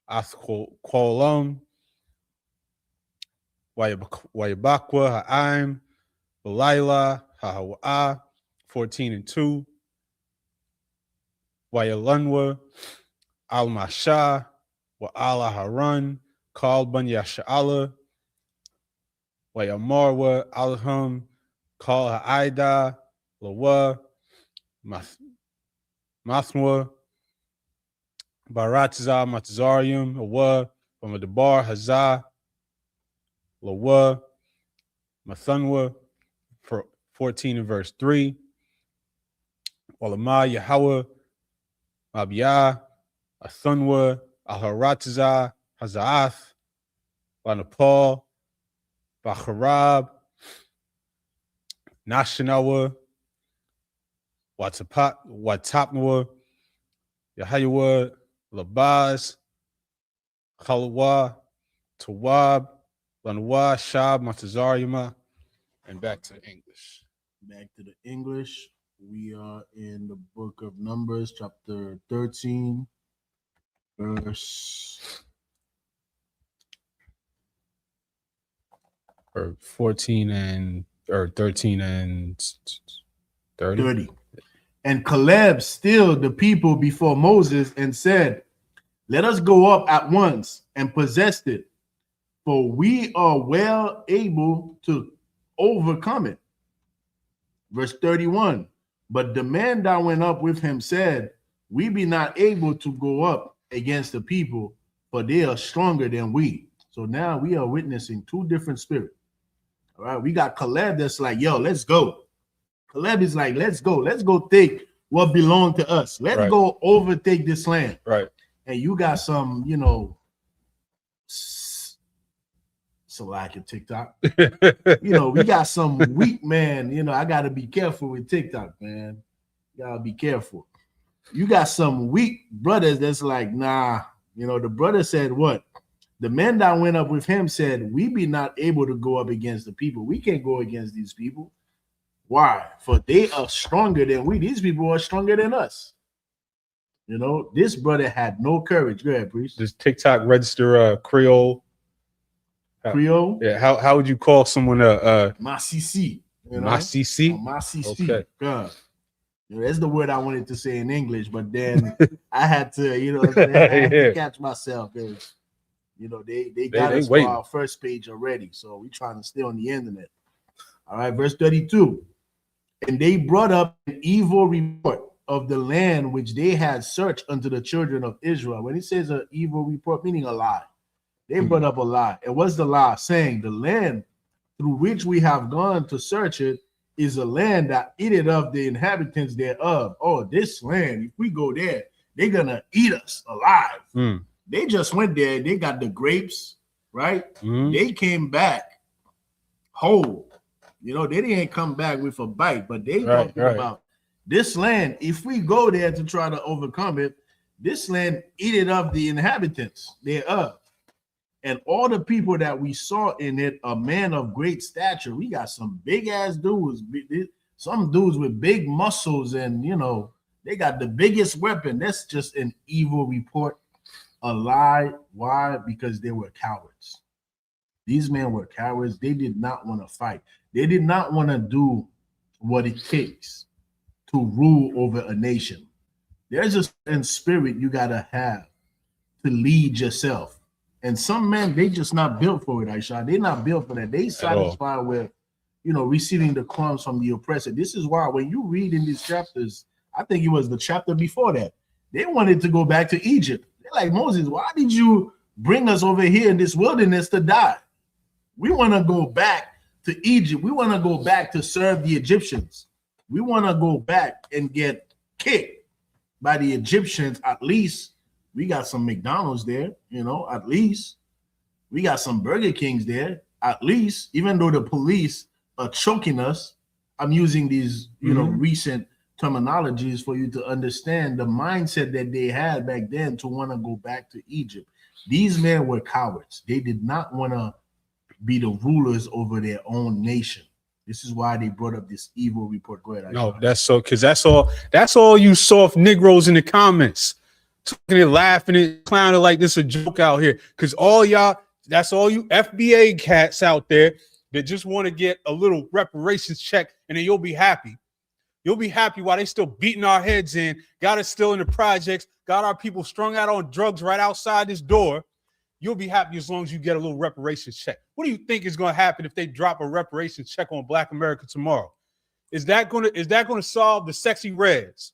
Athqualam, Wayabakwa, Ha'im, Belila, Ha'awa'ah, 14 and 2. Wayalunwa, Al-Masha, Wa'ala Harun, called Banya Sha'ala, Wayamarwa, Alham, call Ha'ida, Lawa, Mathwa, Baratza, Matzarium, Awa, Bamadabar, Hazah, Lawa, Mathunwa, 14 and verse 3. Walama, Yahweh, Mabiyah, Athunwa, Al-Haratza, Hazaath, Lanapal, Bacharab, Nashinawa, Watapnwa, Yahayawa, Labaz, Khalwa, Tawab, Lanwa, Shab, Matazarima, and back to English. Back to the English. We are in the book of Numbers, chapter 13, verse 13 and 30. And Caleb stilled the people before Moses and said, "Let us go up at once and possess it, for we are well able to overcome it." Verse 31. But the man that went up with him said, "We be not able to go up against the people, for they are stronger than we." So now we are witnessing two different spirits. All right, we got Caleb that's like, "Yo, let's go." Caleb is like, "Let's go take what belonged to us. Let's go overtake this land." Right. And you got some, so like a TikTok. We got some weak man. I gotta be careful with TikTok, man. Gotta be careful. You got some weak brothers that's like, nah. The brother said what? The men that went up with him said, we be not able to go up against the people. We can't go against these people. Why? For they are stronger than we. These people are stronger than us. You know, this brother had no courage. Go ahead, priest. Does TikTok register Creole? Creole? Yeah. How would you call someone Masisi? You know? Masisi? Masisi. Okay. God. You know, that's the word I wanted to say in English, but then I had to, you know what I'm saying? I had to catch myself because, you know, they got us for our first page already. So we're trying to stay on the internet. All right, verse 32. And they brought up an evil report of the land which they had searched unto the children of Israel. When it says an evil report, meaning a lie, they brought up a lie. And what's the lie? Saying the land through which we have gone to search it is a land that eateth of the inhabitants thereof. Oh, this land, if we go there, they're gonna eat us alive. They just went there, they got the grapes, right? They came back whole. You know, they didn't come back with a bite, but they talking about this land. If we go there to try to overcome it, this land eateth of the inhabitants thereof. And all the people that we saw in it, a man of great stature. We got some big ass dudes, some dudes with big muscles, and you know, they got the biggest weapon. That's just an evil report, a lie. Why? Because they were cowards. These men were cowards. They did not want to fight. They did not want to do what it takes to rule over a nation. There's a certain spirit you got to have to lead yourself. And some men, they just not built for it, Aisha. They're not built for that. They satisfied with, you know, receiving the crumbs from the oppressor. This is why when you read in these chapters, I think it was the chapter before that, they wanted to go back to Egypt. They're like, Moses, why did you bring us over here in this wilderness to die? We want to go back to Egypt. We want to go back to serve the Egyptians. We want to go back and get kicked by the Egyptians. At least we got some McDonald's there, you know, at least we got some Burger Kings there. At least, even though the police are choking us, I'm using these, you know, recent terminologies for you to understand the mindset that they had back then to want to go back to Egypt. These men were cowards. They did not want to be the rulers over their own nation. This is why they brought up this evil report. Go ahead. No, that's so, because that's all you soft Negroes in the comments talking and laughing and clowning like this a joke out here. Because all y'all, that's all you FBA cats out there that just want to get a little reparations check, and then you'll be happy. You'll be happy while they still beating our heads in, got us still in the projects, got our people strung out on drugs right outside this door. You'll be happy as long as you get a little reparations check. What do you think is going to happen if they drop a reparations check on Black America tomorrow? Is that going to solve the sexy reds?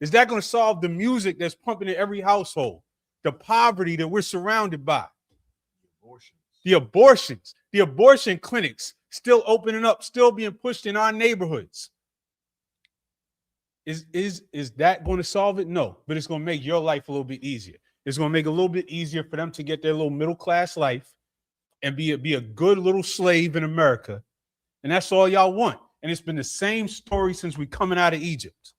Is that going to solve the music that's pumping in every household? The poverty that we're surrounded by? The abortions, the abortion clinics still opening up, still being pushed in our neighborhoods. Is that going to solve it? No, but it's going to make your life a little bit easier. It's going to make it a little bit easier for them to get their little middle class life and be a good little slave in America. And that's all y'all want. And it's been the same story since we coming out of Egypt.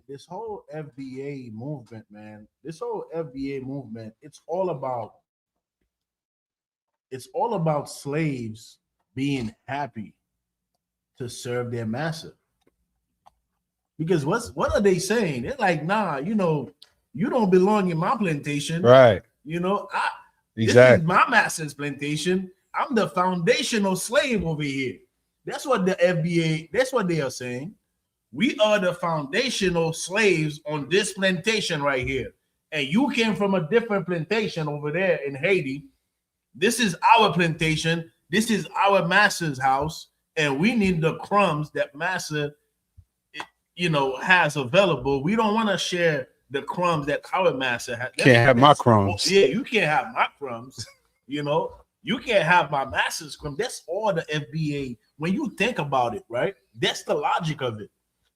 This whole FBA movement, man, it's all about slaves being happy to serve their master. Because what are they saying? They're like, nah, you know, you don't belong in my plantation. Right. You know, exactly. This is my master's plantation. I'm the foundational slave over here. That's what the FBA, that's what they are saying. We are the foundational slaves on this plantation right here. And you came from a different plantation over there in Haiti. This is our plantation. This is our master's house. And we need the crumbs that master, you know, has available. We don't want to share the crumbs that our master has. Can't have my crumbs. Yeah, you can't have my crumbs. You know, you can't have my master's crumbs. That's all the FBA. When you think about it, right? That's the logic of it.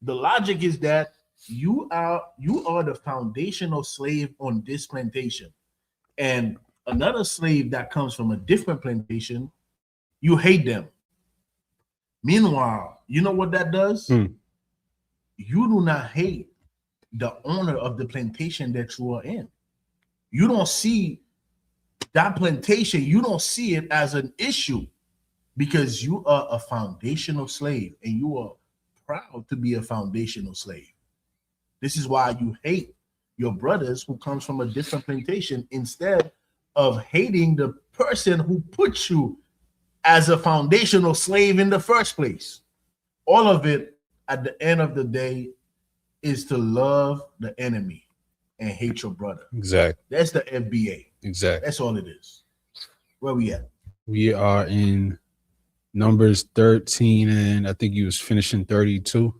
The logic is that you are the foundational slave on this plantation, and another slave that comes from a different plantation, you hate them. Meanwhile, you know what that does? You do not hate the owner of the plantation that you are in. You don't see that plantation, you don't see it as an issue because you are a foundational slave and you are proud to be a foundational slave. This is why you hate your brothers who comes from a different plantation instead of hating the person who put you as a foundational slave in the first place. All of it at the end of the day is to love the enemy and hate your brother. Exactly. That's the FBA. Exactly. That's all it is. Where we at? We are in Numbers 13, and I think you was finishing 32.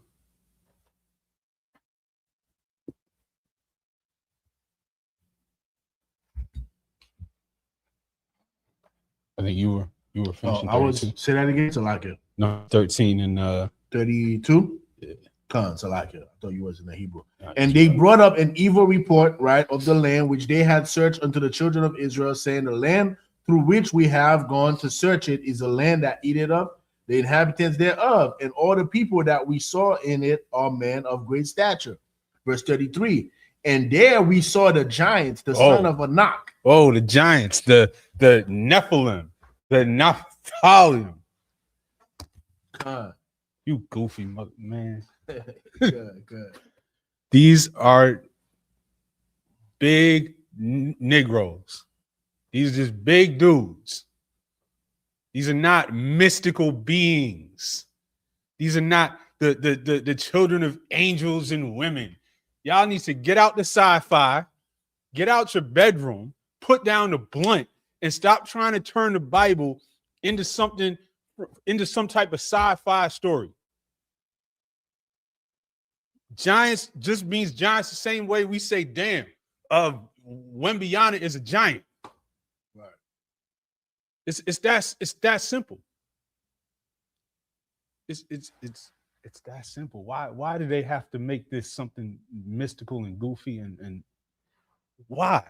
I think you were finishing 32. I was, say that again, Salakia. No, 13 and 32? Yeah. Khan, Salakia. I thought you was in the Hebrew. Right, and they brought up an evil report, right, of the land which they had searched unto the children of Israel, saying, the land through which we have gone to search it is a land that eateth up the inhabitants thereof, and all the people that we saw in it are men of great stature. Verse 33. And there we saw the giants, the son of Anak. Oh, the giants, the Nephilim, the Naphthalim. You goofy mother, man. Good. These are big Negroes. These are just big dudes. These are not mystical beings. These are not the children of angels and women. Y'all need to get out the sci-fi, get out your bedroom, put down the blunt, and stop trying to turn the Bible into some type of sci-fi story. Giants just means giants the same way we say damn. Wembyana is a giant. Right. It's that simple. It's that simple. Why do they have to make this something mystical and goofy and why?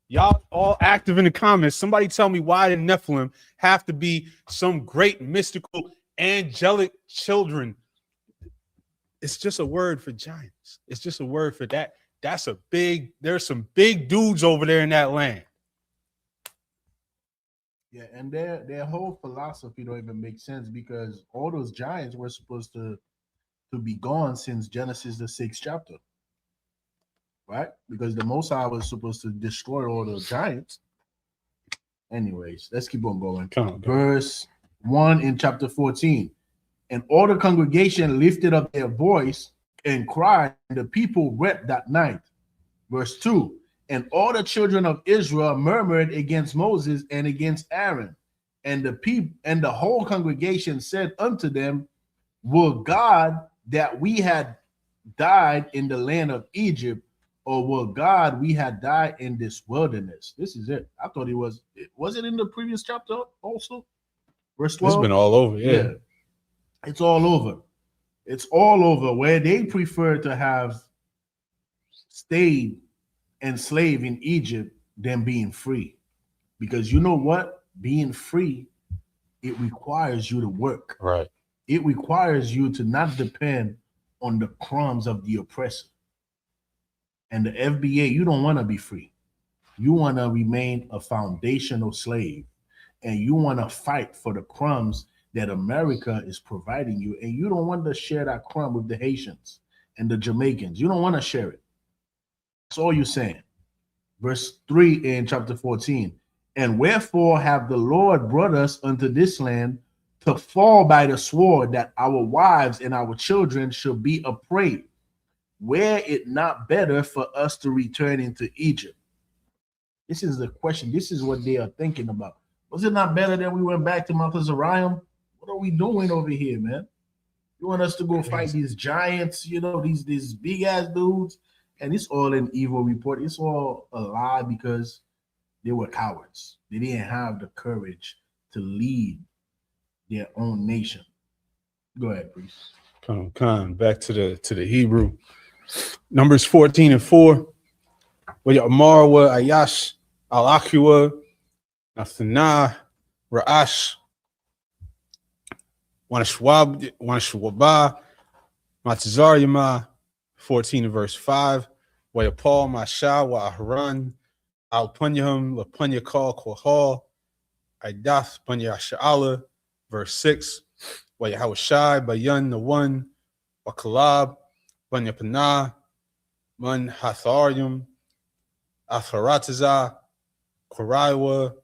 Y'all all active in the comments. Somebody tell me why the Nephilim have to be some great mystical angelic children. It's just a word for giants. It's just a word for that. There's some big dudes over there in that land. Yeah, and their whole philosophy don't even make sense because all those giants were supposed to be gone since Genesis the 6th chapter. Right? Because the Most High was supposed to destroy all the giants. Anyways, let's keep on going. Verse 1 in chapter 14. And all the congregation lifted up their voice and cried, and the people wept that night. Verse 2. And all the children of Israel murmured against Moses and against Aaron. And the people and the whole congregation said unto them, will God that we had died in the land of Egypt, or will God we had died in this wilderness? This is it. I thought was it in the previous chapter also? Verse 12. It's been all over, yeah. It's all over. It's all over where they prefer to have stayed enslaved in Egypt than being free. Because you know what? Being free, it requires you to work. Right. It requires you to not depend on the crumbs of the oppressor. And the FBA, you don't want to be free. You want to remain a foundational slave. And you want to fight for the crumbs that America is providing you. And you don't want to share that crumb with the Haitians and the Jamaicans. You don't want to share it. That's all you're saying. Verse 3 in chapter 14. And wherefore have the Lord brought us unto this land to fall by the sword, that our wives and our children should be a prey? Were it not better for us to return into Egypt? This is the question. This is what they are thinking about. Was it not better that we went back to Mount Zariah? What are we doing over here, man? You want us to go fight these giants, these big ass dudes? And it's all an evil report. It's all a lie because they were cowards. They didn't have the courage to lead their own nation. Go ahead, priest. Come back to the Hebrew. Numbers 14 and 4. Marwa, Ayash, Al-Akhiwa, Nathana, Ra'ash, Wanashwaba, Matzar 14 and verse 5. Paul, Masha, Wa Ahran, Al Punyahum, La Punya Call, Kohal, Idath, Punya Sha'ala, verse 6. Wa Yahawashai, Bayan, the one, Wa Kalab, Punya Panah, Mun Hatharium, Atharataza, Koraiwa,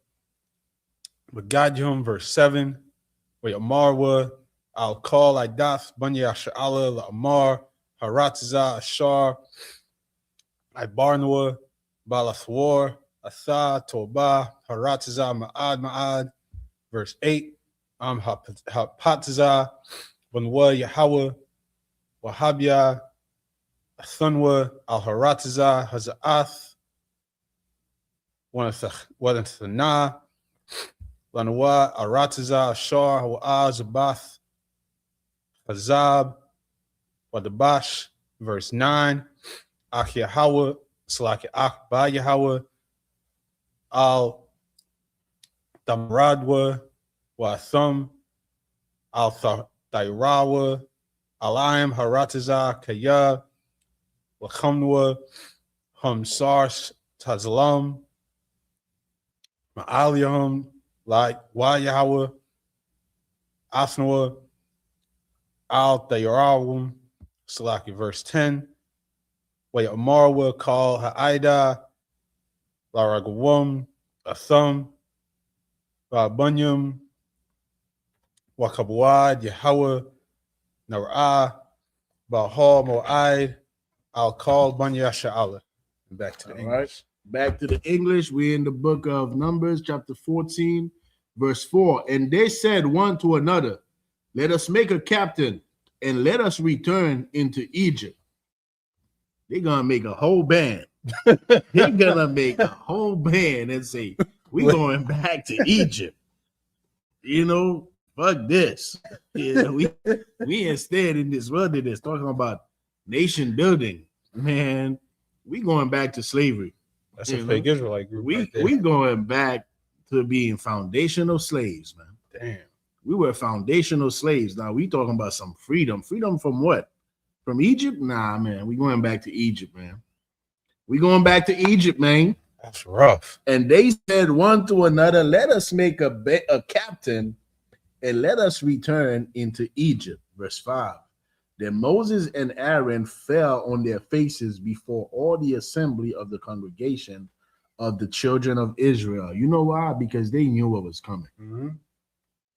Bagadium, verse 7. Wa Yamarwa, Al Call, Idath, Punya Sha'ala, La Amar, Harataza, Ashar, Ibarnoa, Balathwar, Atha, Toba, Harataza, Ma'ad, verse 8. Hapataza, Bunwa, Yahweh, Wahabia, Thunwa, Al Harataza, Hazaath, Wanathana, Lanawa, Arataza, Ashar, Hawa, Zabath, Hazab, Wadabash, verse 9. Ak Yahweh, Salaki Ak Ba Yahweh, Al Damradwa, Wa Thum, Al Thairawa, Alayim Harataza, Kaya, Lachamwa, Hum Sars, Tazlam, Ma'aliyahum, Like Wa Yahweh, Asnawa, Al Thairawum, Salaki, verse 10. Wa Amarwa, Call Ha'ida, Laragawum, Athum, Bunyum, Wakabwad, Yahweh, Nara'ah, Bahal, Mo'aid, I'll call Bunya Sha'ala. Back to the English. Right. Back to the English. We're in the book of Numbers, chapter 14, verse 4. And they said one to another, let us make a captain and let us return into Egypt. They're going to make a whole band. They're going to make a whole band and say, we're going back to Egypt. You know, fuck this. Yeah, we instead in this wilderness talking about nation building. Man, we going back to slavery. That's a fake Israelite group. We going back to being foundational slaves, man. Damn. We were foundational slaves. Now we talking about some freedom. Freedom from what? From Egypt? Nah, man. We going back to Egypt, man. We going back to Egypt, man. That's rough. And they said one to another, let us make a captain and let us return into Egypt. Verse 5. Then Moses and Aaron fell on their faces before all the assembly of the congregation of the children of Israel. You know why? Because they knew what was coming. Mm-hmm.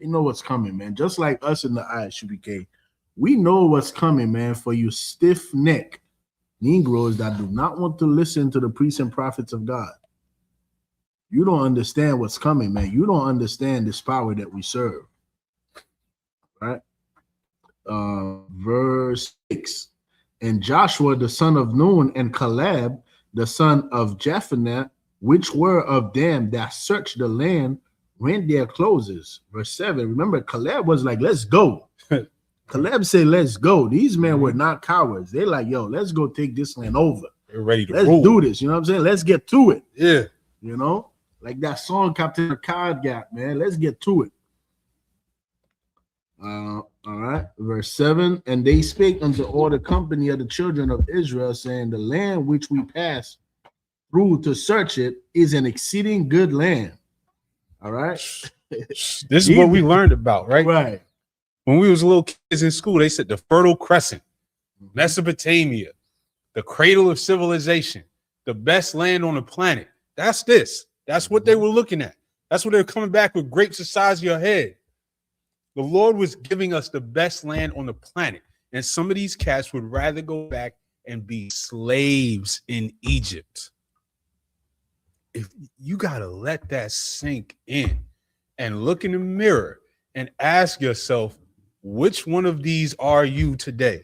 They know what's coming, man. Just like us in the ISUPK, we know what's coming, man. For you stiff-necked Negroes that do not want to listen to the priests and prophets of God, you don't understand what's coming, man. You don't understand this power that we serve. Right? Verse 6. And Joshua the son of Nun and Caleb the son of Jephunneh, which were of them that searched the land, rent their clothes. Verse 7. Remember, Caleb was like, let's go. Caleb said, let's go. These men were not cowards. They're like, yo, let's go take this land over. They're ready to let's rule. Do this. You know what I'm saying? Let's get to it. Yeah. You know, like that song Captain Card got, man. Let's get to it. All right. Verse 7. And they spake unto all the company of the children of Israel, saying, the land which we pass through to search it is an exceeding good land. All right. This is what we learned about, right? Right. When we was little kids in school, they said the Fertile Crescent, Mesopotamia, the cradle of civilization, the best land on the planet. That's this. That's what they were looking at. That's what they were coming back with, grapes the size of your head. The Lord was giving us the best land on the planet. And some of these cats would rather go back and be slaves in Egypt. If you got to let that sink in and look in the mirror and ask yourself, which one of these are you today?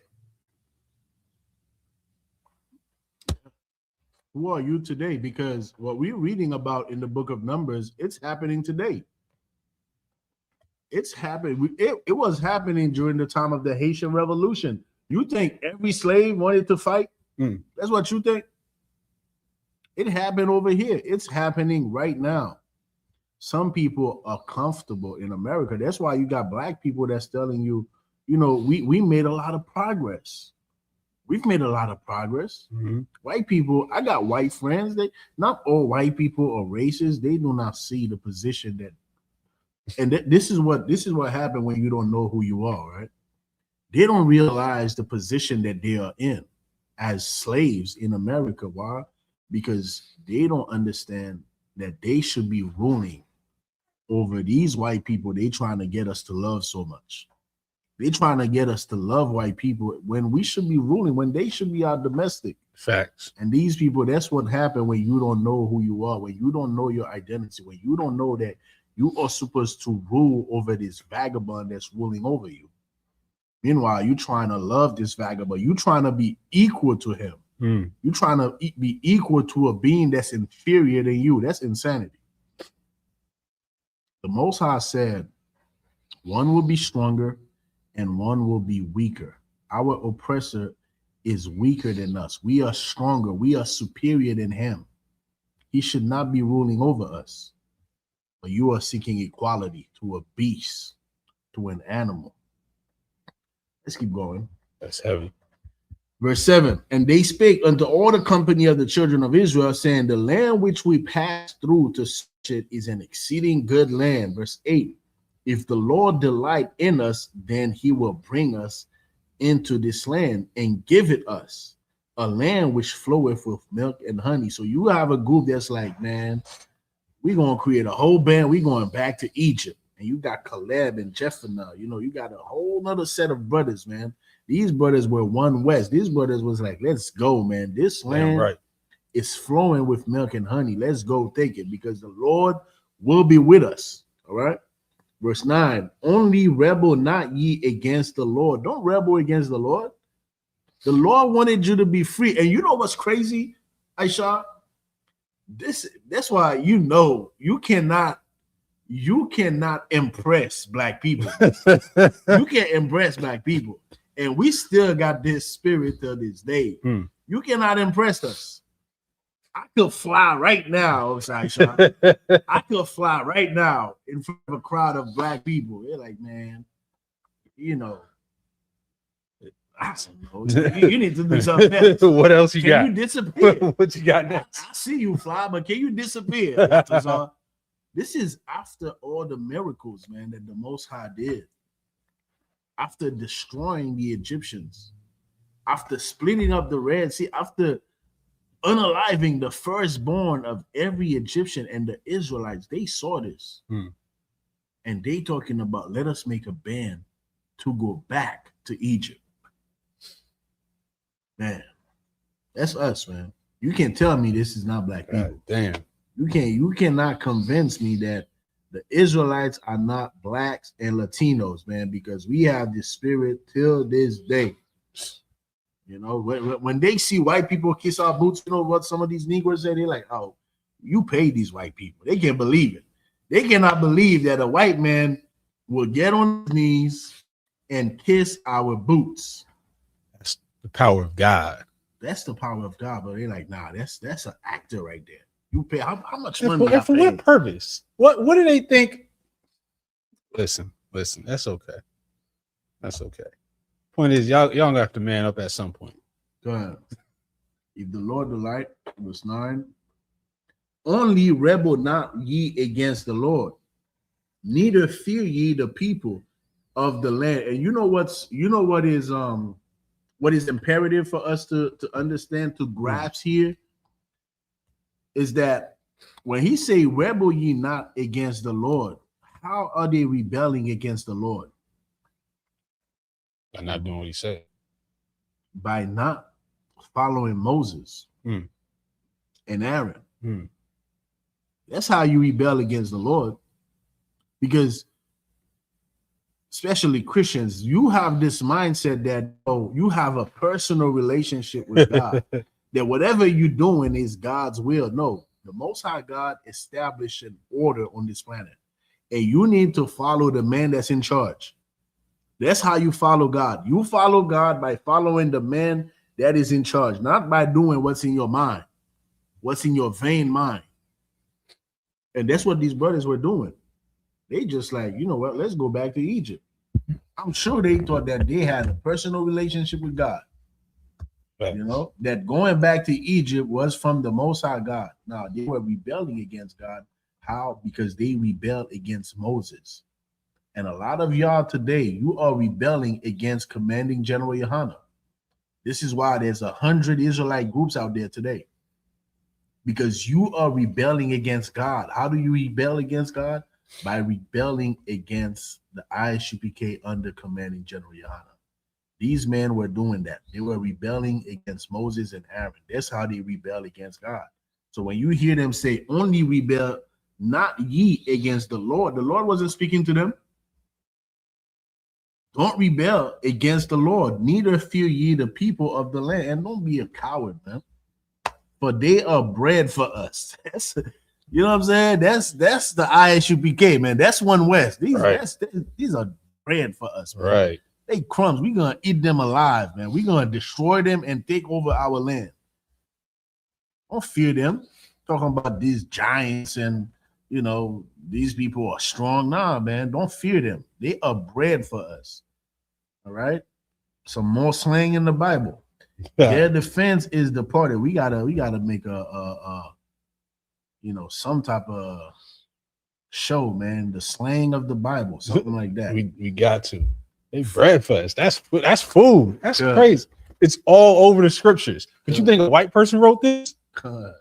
Who are you today? Because what we're reading about in the book of Numbers, it's happening today. It's happening. It was happening during the time of the Haitian Revolution. You think every slave wanted to fight? That's what you think? It happened over here. It's happening right now. Some people are comfortable in America. That's why you got black people that's telling you, you know, we made a lot of progress. We've made a lot of progress. Mm-hmm. White people, I got white friends. Not all white people are racist. They do not see the position that, and this is what happened when you don't know who you are, right? They don't realize the position that they are in as slaves in America. Why? Because they don't understand that they should be ruling over these white people. They trying to get us to love so much. They trying to get us to love white people when we should be ruling, when they should be our domestic. Facts. And these people, that's what happened when you don't know who you are, when you don't know your identity, when you don't know that you are supposed to rule over this vagabond that's ruling over you. Meanwhile, you trying to love this vagabond. You trying to be equal to him. You trying to be equal to a being that's inferior than you. That's insanity. The Most High said, one will be stronger and one will be weaker. Our oppressor is weaker than us. We are stronger. We are superior than him. He should not be ruling over us. But you are seeking equality to a beast, to an animal. Let's keep going. That's heavy. Verse 7, and they spake unto all the company of the children of Israel, saying, the land which we passed through to search it is an exceeding good land. Verse 8, if the Lord delight in us, then he will bring us into this land and give it us, a land which floweth with milk and honey. So you have a group that's like, man, we're going to create a whole band. We're going back to Egypt. And you got Caleb and Jephthah. You know, you got a whole nother set of brothers, man. These brothers were one West. These brothers was like, let's go, man. This land is flowing with milk and honey. Let's go take it because the Lord will be with us. All right. Verse 9, only rebel not ye against the Lord. Don't rebel against the Lord. The Lord wanted you to be free. And you know what's crazy, Aisha? That's why you cannot impress black people. You can't impress black people. And we still got this spirit to this day. You cannot impress us. I could fly right now, Aisha. I could fly right now in front of a crowd of black people. They're like, man, you know, I don't know. You need to do something else. What else you got? Can you disappear? What you got next? I see you fly, but can you disappear? This is after all the miracles, man, that the Most High did. After destroying the Egyptians, after splitting up the Red Sea, after unaliving the firstborn of every Egyptian, and the Israelites, they saw this. And they talking about, let us make a band to go back to Egypt. Man, that's us, man. You can't tell me this is not black people. God, damn. You cannot convince me that the Israelites are not blacks and Latinos, man, because we have this spirit till this day. You know, when they see white people kiss our boots, you know what some of these Negroes say? They're like, oh, you pay these white people. They can't believe it. They cannot believe that a white man will get on his knees and kiss our boots. That's the power of God. That's the power of God. But they're like, nah, that's an actor right there. You pay how much money? And for what purpose? What do they think? Listen. That's okay. That's okay. Point is, y'all gonna have to man up at some point. Go ahead. If the Lord delight, verse 9, only rebel not ye against the Lord, neither fear ye the people of the land. And you know what is imperative for us to understand, to grasp here, is that when he say rebel ye not against the Lord, how are they rebelling against the Lord? By not doing what he said. By not following Moses and Aaron. That's how you rebel against the Lord. Because especially Christians, you have this mindset that you have a personal relationship with God. That whatever you're doing is God's will. No, the Most High God established an order on this planet. And you need to follow the man that's in charge. That's how you follow God. You follow God by following the man that is in charge, not by doing what's in your mind, what's in your vain mind. And that's what these brothers were doing. They just like, you know what, let's go back to Egypt. I'm sure they thought that they had a personal relationship with God. You know, that going back to Egypt was from the Most High God. Now, they were rebelling against God. How? Because they rebelled against Moses. And a lot of y'all today, you are rebelling against Commanding General Yohana. This is why there's 100 Israelite groups out there today. Because you are rebelling against God. How do you rebel against God? By rebelling against the Isupk under Commanding General Yohana. These men were doing that. They were rebelling against Moses and Aaron. That's how they rebel against God. So when you hear them say, only rebel, not ye against the Lord wasn't speaking to them. Don't rebel against the Lord, neither fear ye the people of the land. And don't be a coward, man. For they are bread for us. You know what I'm saying? That's the Isupk, man. That's One West. These are bread for us, man. Right. They crumbs. We're gonna eat them alive, man. We're gonna destroy them and take over our land. Don't fear them. Talking about these giants and these people are strong. Nah, man. Don't fear them. They are bread for us. All right. Some more slang in the Bible. Their defense is departed. We gotta make a some type of show, man. The slang of the Bible, something like that. We got to. They bread for us. That's food. That's crazy. It's all over the scriptures. But you think a white person wrote this? You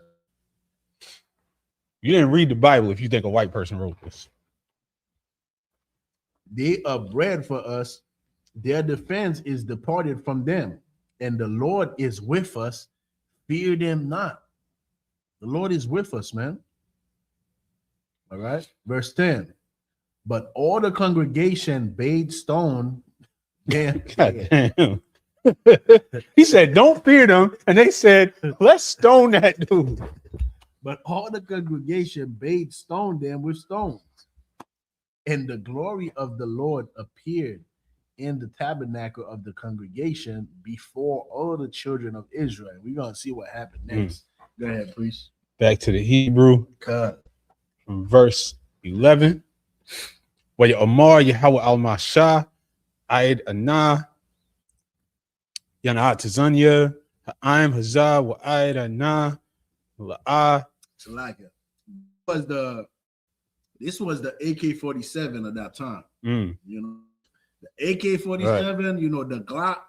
didn't read the Bible if you think a white person wrote this. They are bread for us. Their defense is departed from them. And the Lord is with us. Fear them not. The Lord is with us, man. All right. Verse 10. But all the congregation bade stone. God damn. He said, don't fear them. And they said, let's stone that dude. But all the congregation bade stone them with stones. And the glory of the Lord appeared in the tabernacle of the congregation before all the children of Israel. We're going to see what happened next. Go ahead, please. Back to the Hebrew. From verse 11. Wa Amar Yahweh al-Mashah, Aid Anah, Yana Tazanya, Ha'im Hazah, wa Aid Anah, La'ah. This was the AK-47 at that time. You know, the AK-47, you know, the Glock,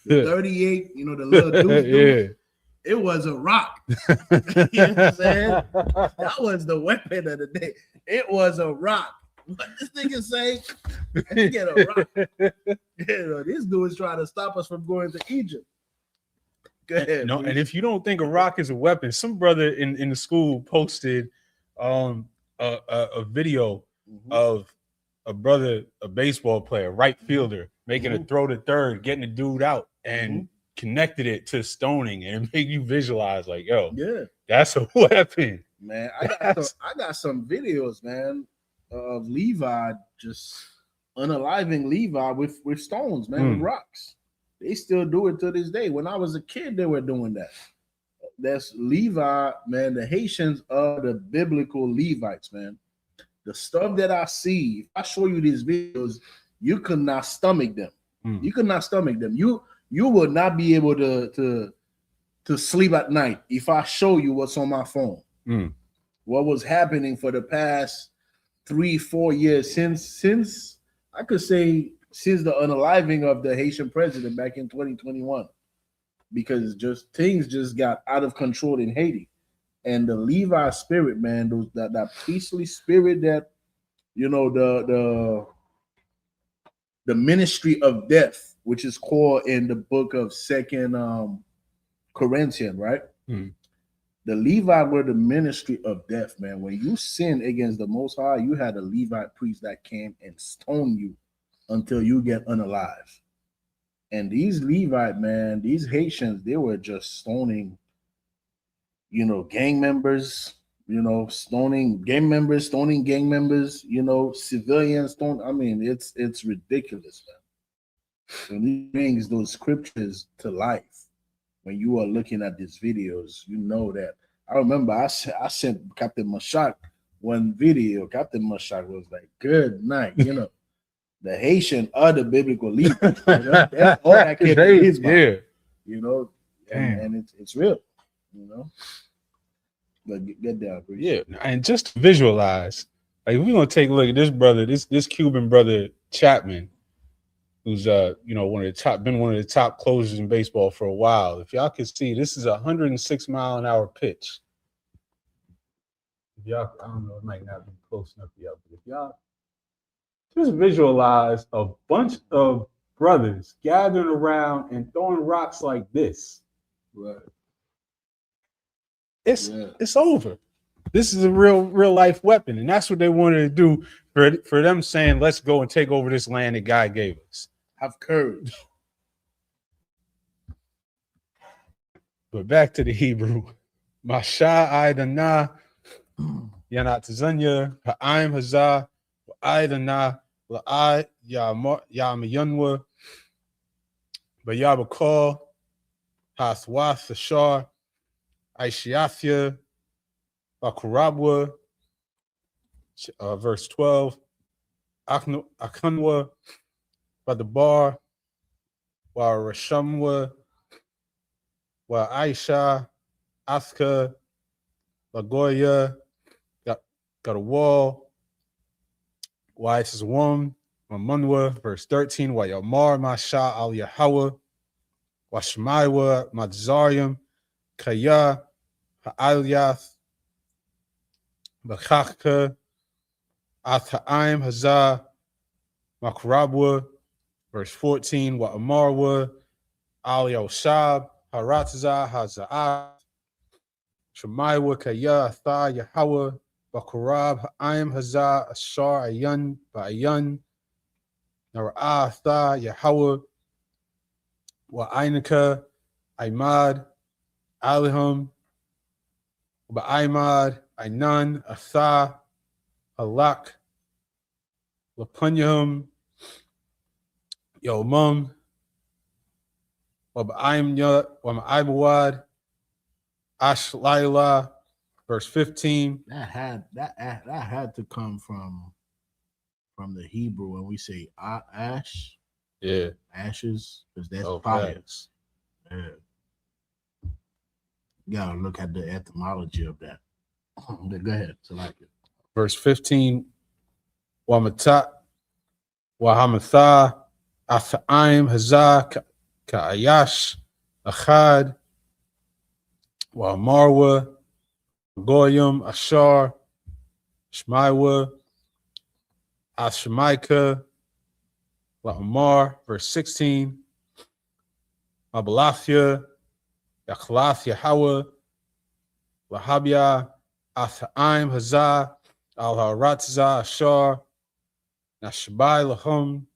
the 38, you know, the little dude. It was a rock. You know what I'm saying? That was the weapon of the day. It was a rock. What this nigga say? Get a rock. You know, this dude is trying to stop us from going to Egypt. Go ahead. No, and if you don't think a rock is a weapon, some brother in the school posted a video of a baseball player, right fielder, making a throw to third, getting the dude out, and connected it to stoning, and make you visualize like, yo, that's a weapon. Man, I got some videos, man, of Levi just unaliving Levi with stones, man, with rocks. They still do it to this day. When I was a kid, they were doing that. That's Levi, man. The Haitians are the biblical Levites, man. The stuff that I see, if I show you these videos, you could not stomach them. You could not stomach them. You would not be able to sleep at night if I show you what's on my phone. What was happening for the past 3-4 years since I could say since the unaliving of the Haitian president back in 2021, because things just got out of control in Haiti. And the Levi spirit, man, that priestly spirit, that, you know, the ministry of death, which is called in the book of 2 Corinthians, right? The Levi were the ministry of death, man. When you sin against the Most High, you had a Levite priest that came and stoned you until you get unalive. And these Levite, man, these Haitians, they were just stoning, you know, gang members, you know, stoning gang members, you know, civilians. I mean, it's ridiculous, man. When he brings those scriptures to life, when you are looking at these videos, you know that. I remember I sent Captain Mashak one video. Captain Mashak was like, good night, you know. The Haitian are the biblical leaders. You know? That's all that came to his mind. You know, and it's real, you know. But get down, please. Yeah, and just to visualize, like we're gonna take a look at this brother, this Cuban brother Chapman, who's one of the top closers in baseball for a while. If y'all can see, this is a 106-mile-an-hour pitch. If y'all, I don't know, it might not be close enough to y'all, but if y'all just visualize a bunch of brothers gathering around and throwing rocks like this. Right. It's over. This is a real life weapon, and that's what they wanted to do for them saying, "Let's go and take over this land that God gave us." Have courage. But back to the Hebrew. Masha Aidana Yanatazanya Ha'im Hazah Aidana La'ai Yamayanwa Bayabakal Hathwath Ashar Aishiathia Bakurabwa, verse 12, Akanwa Badabar Wa Rashamwa Wa Aisha Aska Lagoya got a wall. Wa Isaswam Mamunwa, verse 13, Wa Yamar Masha Al Yahawa Wa Shemaiwa Madzarium Kaya Ha'alyath Bakaka Athaim Hazah Makrabwa, verse 14, Wa Amarwa Al Yoshab Haratza Hazah Shemaiwa Kaya Atha Yahawa Bakurab Ha'im Hazah Ashar Ayan Ba'ayan Nara'ah Atha Yahawa Wa Ainika Aimad Alihum Ba'aimad Ainan Atha Halak Lapunyahum Yomum Waba'aimawad Ashlaila, verse 15. That had to come from the Hebrew when we say ash. Yeah. Ashes, because that's fire. Yeah. You gotta look at the etymology of that. Go ahead. So like it. Verse 15. Wamatha Wahamatha Athaim Hazah Ka'ayash Achad Wamarwa Goyim Ashar Shmaiwa Ashmaika La'amar, verse 16. Mabalathia Yakhlath Yahawa Lahabia Athaim Hazah Al Haratza Ashar Nashbai Lahum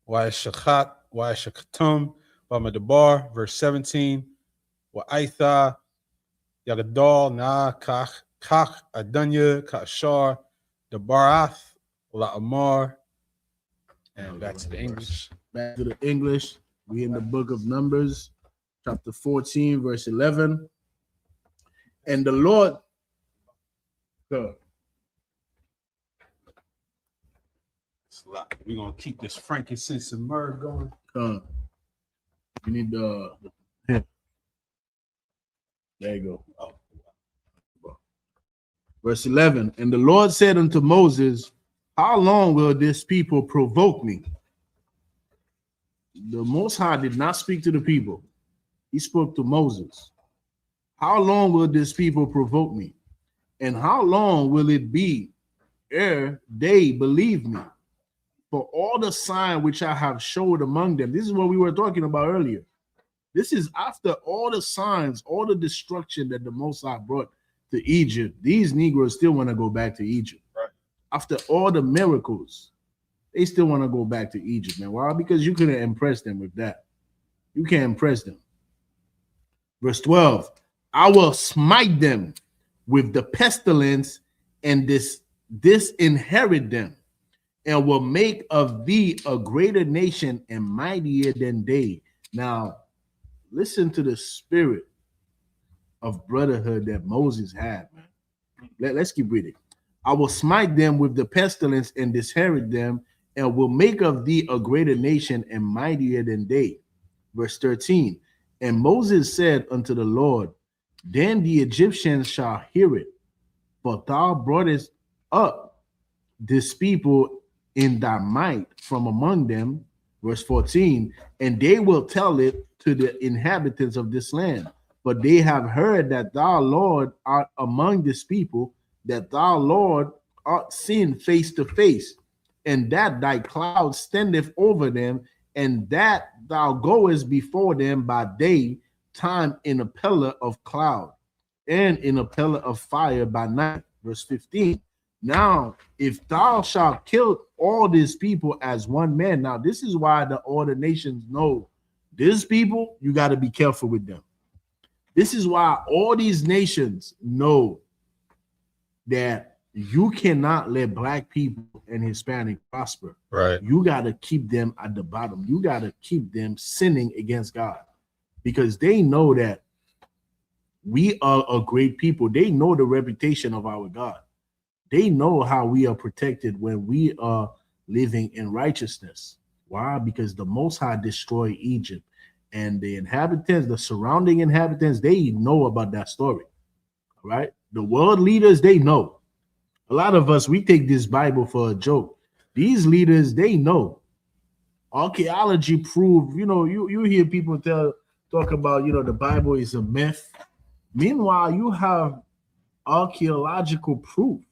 Waishakatum Bamadabar, verse 17. Wa'aitha Yagadal Na Kach Adanya Kashar Dabarath La'amar. And back to the English. Back to the English. We in the book of Numbers, chapter 14, verse 11. And the Lord. We're going to keep this frankincense and myrrh going. You need the there you go. Oh. Verse 11. And the Lord said unto Moses, how long will this people provoke me? The Most High did not speak to the people. He spoke to Moses. How long will this people provoke me? And how long will it be ere they believe me? For all the sign which I have showed among them. This is what we were talking about earlier. This is after all the signs, all the destruction that the Most High brought to Egypt. These Negroes still want to go back to Egypt. Right. After all the miracles, they still want to go back to Egypt, man. Why? Because you couldn't impress them with that. You can't impress them. Verse 12, I will smite them with the pestilence and disinherit them, and will make of thee a greater nation and mightier than they. Now, listen to the spirit of brotherhood that Moses had, man. Let's keep reading. I will smite them with the pestilence and disinherit them, and will make of thee a greater nation and mightier than they. Verse 13. And Moses said unto the Lord, then the Egyptians shall hear it, for thou broughtest up this people in thy might from among them. Verse 14, and they will tell it to the inhabitants of this land. But they have heard that thou, Lord, art among this people, that thou, Lord, art seen face to face, and that thy cloud standeth over them, and that thou goest before them by day time in a pillar of cloud, and in a pillar of fire by night. Verse 15. Now, if thou shalt kill all these people as one man, now this is why all the nations know these people, you got to be careful with them. This is why all these nations know that you cannot let black people and Hispanic prosper. Right. You got to keep them at the bottom. You got to keep them sinning against God, because they know that we are a great people. They know the reputation of our God. They know how we are protected when we are living in righteousness. Why? Because the Most High destroyed Egypt, and the inhabitants, the surrounding inhabitants, they know about that story. Right? The world leaders, they know. A lot of us, we take this Bible for a joke. These leaders, they know. Archaeology proved, you hear people talk about, the Bible is a myth. Meanwhile, you have archaeological proof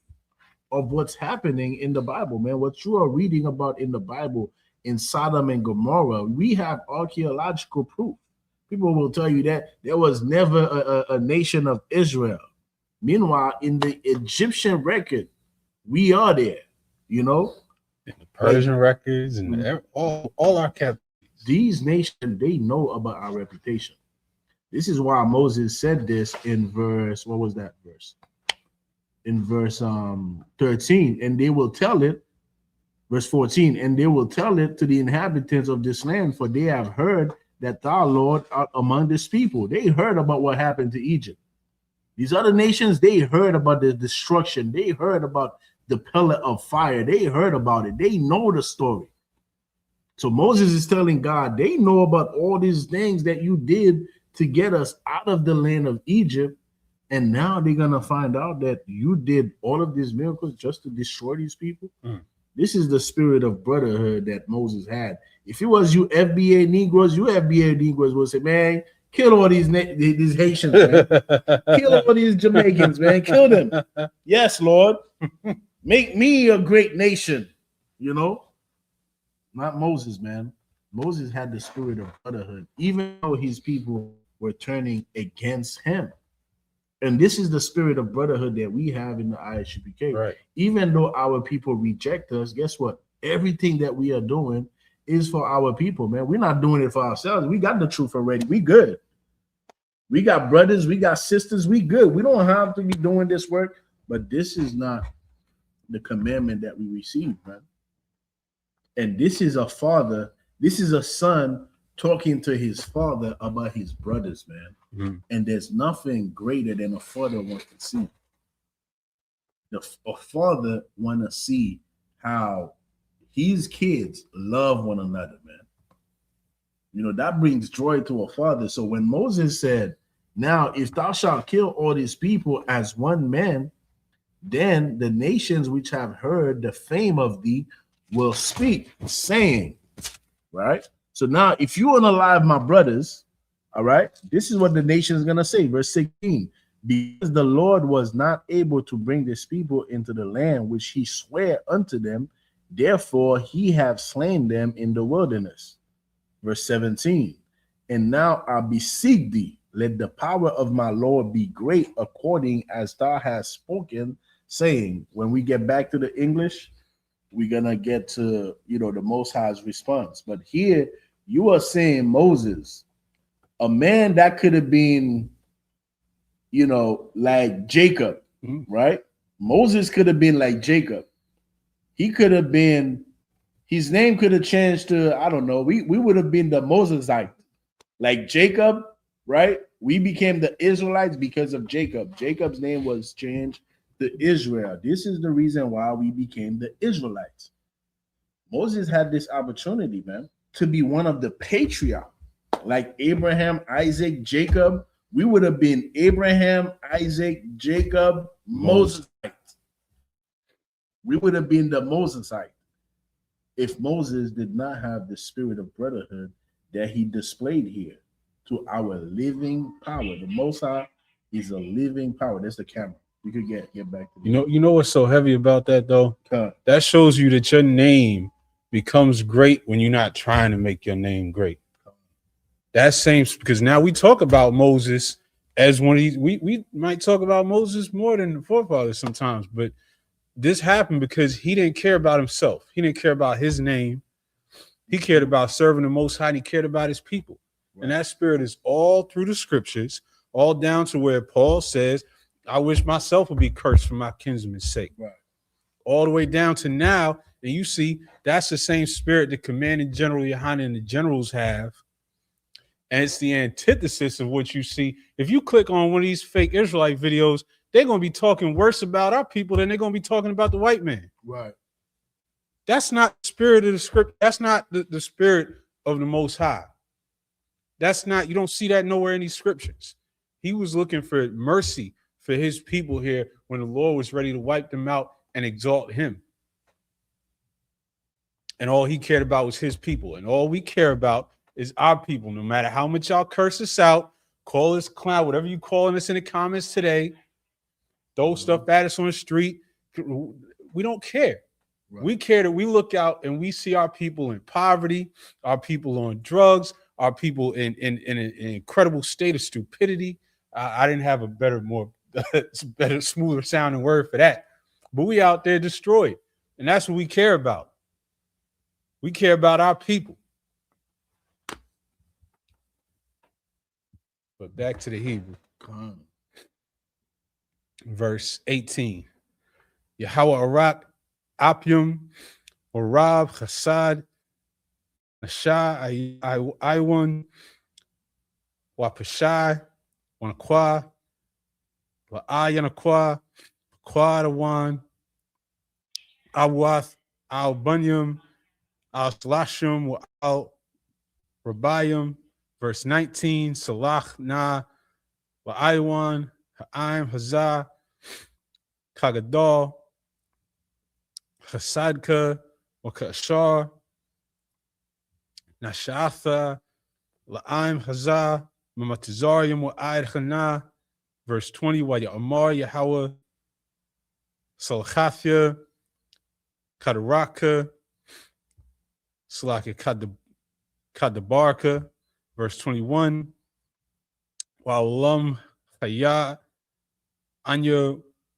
of what's happening in the Bible, man. What you are reading about in the Bible in Sodom and Gomorrah, we have archaeological proof. People will tell you that there was never a nation of Israel. Meanwhile, in the Egyptian record, we are there, In the Persian records and all our captives. These nations, they know about our reputation. This is why Moses said this in verse, what was that verse? In verse 13, and they will tell it, verse 14, and they will tell it to the inhabitants of this land, for they have heard that thou, Lord, art among this people. They heard about what happened to Egypt. These other nations, they heard about the destruction. They heard about the pillar of fire. They heard about it. They know the story. So Moses is telling God, they know about all these things that you did to get us out of the land of Egypt. And now they're going to find out that you did all of these miracles just to destroy these people. This is the spirit of brotherhood that Moses had. If it was you FBA Negroes, would say, man, kill all these Haitians, man. Kill all these Jamaicans, man. Kill them. Yes, Lord. Make me a great nation, Not Moses, man. Moses had the spirit of brotherhood, even though his people were turning against him. And this is the spirit of brotherhood that we have in the Isupk. Right. Even though our people reject us, guess what? Everything that we are doing is for our people, man. We're not doing it for ourselves. We got the truth already. We good. We got brothers. We got sisters. We good. We don't have to be doing this work. But this is not the commandment that we received, man. And this is a father. This is a son talking to his father about his brothers, man. And there's nothing greater than a father wants to see. A father want to see how his kids love one another, man. That brings joy to a father. So when Moses said, now, if thou shalt kill all these people as one man, then the nations which have heard the fame of thee will speak, saying, right? So now, if you unalive my brothers, all right, this is what the nation is going to say. Verse 16, because the Lord was not able to bring this people into the land which he sware unto them, therefore he hath slain them in the wilderness. Verse 17, and now I beseech thee, let the power of my Lord be great according as thou hast spoken, saying. When we get back to the English, we're going to get to, the Most High's response. But here you are saying, Moses, a man that could have been, like Jacob, right? Moses could have been like Jacob. He could have been, his name could have changed to, I don't know, we would have been the Mosesite. Like Jacob, right? We became the Israelites because of Jacob. Jacob's name was changed to Israel. This is the reason why we became the Israelites. Moses had this opportunity, man, to be one of the patriarchs. like Abraham, Isaac, Jacob, we would have been Abraham, Isaac, Jacob, Moses. We would have been the Mosesite if Moses did not have the spirit of brotherhood that he displayed here to our living power. The Most High is a living power. That's the camera. You could get back to you know what's so heavy about that though? That shows you that your name becomes great when you're not trying to make your name great. That same, because now we talk about Moses as one of these. We might talk about Moses more than the forefathers sometimes, but this happened because he didn't care about himself. He didn't care about his name. He cared about serving the Most High. And he cared about his people. Right. And that spirit is all through the scriptures, all down to where Paul says, I wish myself would be cursed for my kinsman's sake. Right. All the way down to now. And you see, that's the same spirit the commanding general Yohanan and the generals have. And it's the antithesis of what you see. If you click on one of these fake Israelite videos, they're going to be talking worse about our people than they're going to be talking about the white man. Right. That's not the spirit of the script. That's not the spirit of the Most High. That's not, you don't see that nowhere in these scriptures. He was looking for mercy for his people here when the Lord was ready to wipe them out and exalt him. And all he cared about was his people. And all we care about is our people. No matter how much y'all curse us out, call us clown, whatever you calling us in the comments today, throw stuff at us on the street. We don't care. Right. We care that we look out and we see our people in poverty, our people on drugs, our people in an incredible state of stupidity. I didn't have a better, smoother sounding word for that. But we out there destroyed. And that's what we care about. We care about our people. But back to the Hebrew. Verse 18. Yahweh Arak, Apium, Orab, Chasad, Nashai, Iwan, Wapashai, Wanakwa, Wa'ayanakwa, Quadawan, Awath, Al Bunyam, Al Slashim, Al Rabayim. Verse 19, Salach Na, Wa'aywan, Ha'im, Hazah, Kagadal, Hasadka, Wakashar, Nashatha, La'im, Hazah, Mamatizarium, Wa'ayad Chana. Verse 20, Wa'yamar, Yahweh, Salachathia, Kadaraka, Salaki Kadabarka. Verse 21, Wa'alam Chaya, Anya,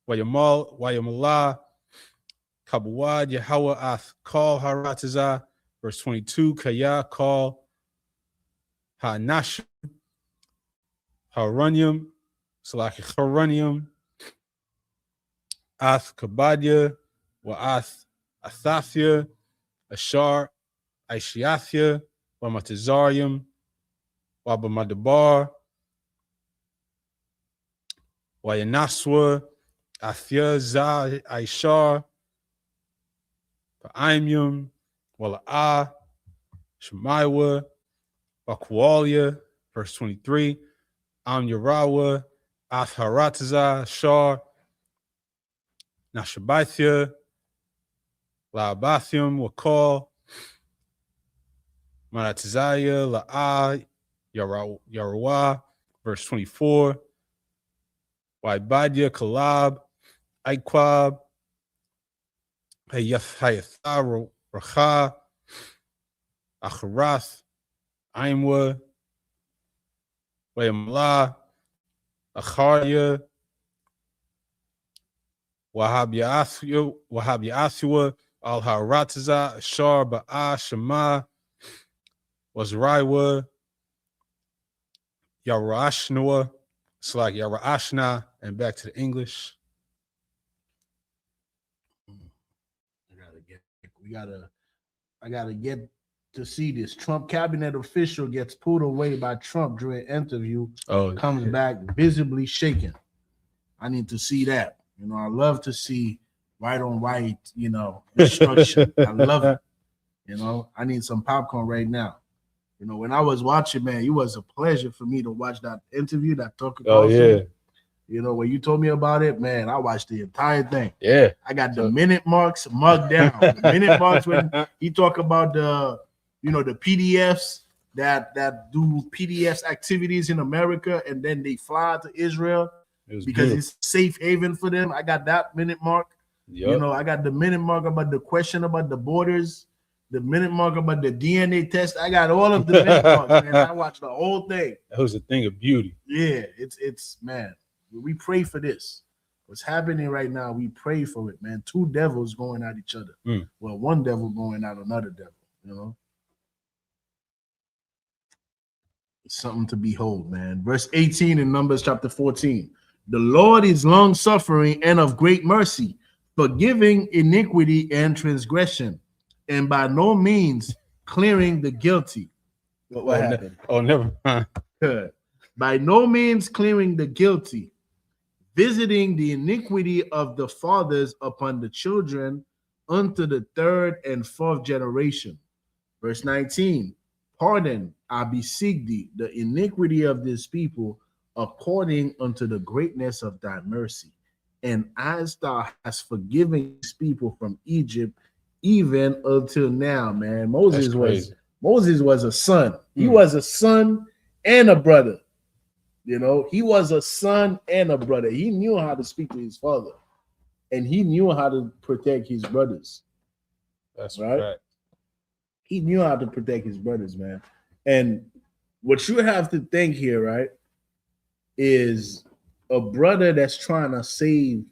Wayamala, Kabuad, Yahweh Ath, Call Haratiza. Verse 22, Kaya, Call Hanash, Harunium, Salaki Harunium, Ath Kabadia, Wa'ath Athathia, Ashar, Aishiathia, Wamatizarium, Wabamadabar, Wayanaswa, Athia Za Aishar, Ba'imium, Wala'ah, Shemaiwa, Bakwalia. Verse 23, Am Yarawa, Atharataza, Shar, Nashabathia, La'abathium, Wakal, Maratizaya, La'ah, Yarawa. Verse 24, Waibadia, Kalab, Aikwab, Hayatha, Racha, Acharath, Aimwa, Wayamla, Acharya, Wahabiathua, Al Harataza, Ashar, Ba'a, Shema, Wazraiwa, Yarashnoa. It's like Yarashna, and back to the English. I gotta get to see this. Trump cabinet official gets pulled away by Trump during interview. Comes back visibly shaken. I need to see that. You know, I love to see right on right, destruction. I love it. You know, I need some popcorn right now. You know, when I was watching, man, it was a pleasure for me to watch that interview, that talk. Oh yeah. You know, when you told me about it, man, I watched the entire thing. Yeah. I got the minute marks marked down. The minute marks when he talk about the, you know, the PDFs that do PDFs activities in America, and then they fly to Israel because beautiful. It's safe haven for them. I got that minute mark. Yep. You know, I got the minute mark about the question about the borders, the minute mark about the DNA test. I got all of the minute marks, man. I watched the whole thing. That was a thing of beauty. Yeah, it's man. We pray for this. What's happening right now, we pray for it, man. Two devils going at each other. Well, one devil going at another devil, you know. It's something to behold, man. Verse 18 in Numbers chapter 14. The Lord is long-suffering and of great mercy, forgiving iniquity and transgression, and by no means clearing the guilty. What happened? Never mind. Good. By no means clearing the guilty, visiting the iniquity of the fathers upon the children unto the third and fourth generation. Verse 19, pardon, I beseech thee, the iniquity of this people according unto the greatness of thy mercy. And as thou hast forgiven these people from Egypt, even until now, man. Moses was a son. He was a son and a brother. You know, he was a son and a brother. He knew how to speak to his father, and he knew how to protect his brothers. That's right. He knew how to protect his brothers, man. And what you have to think here, right, is a brother that's trying to save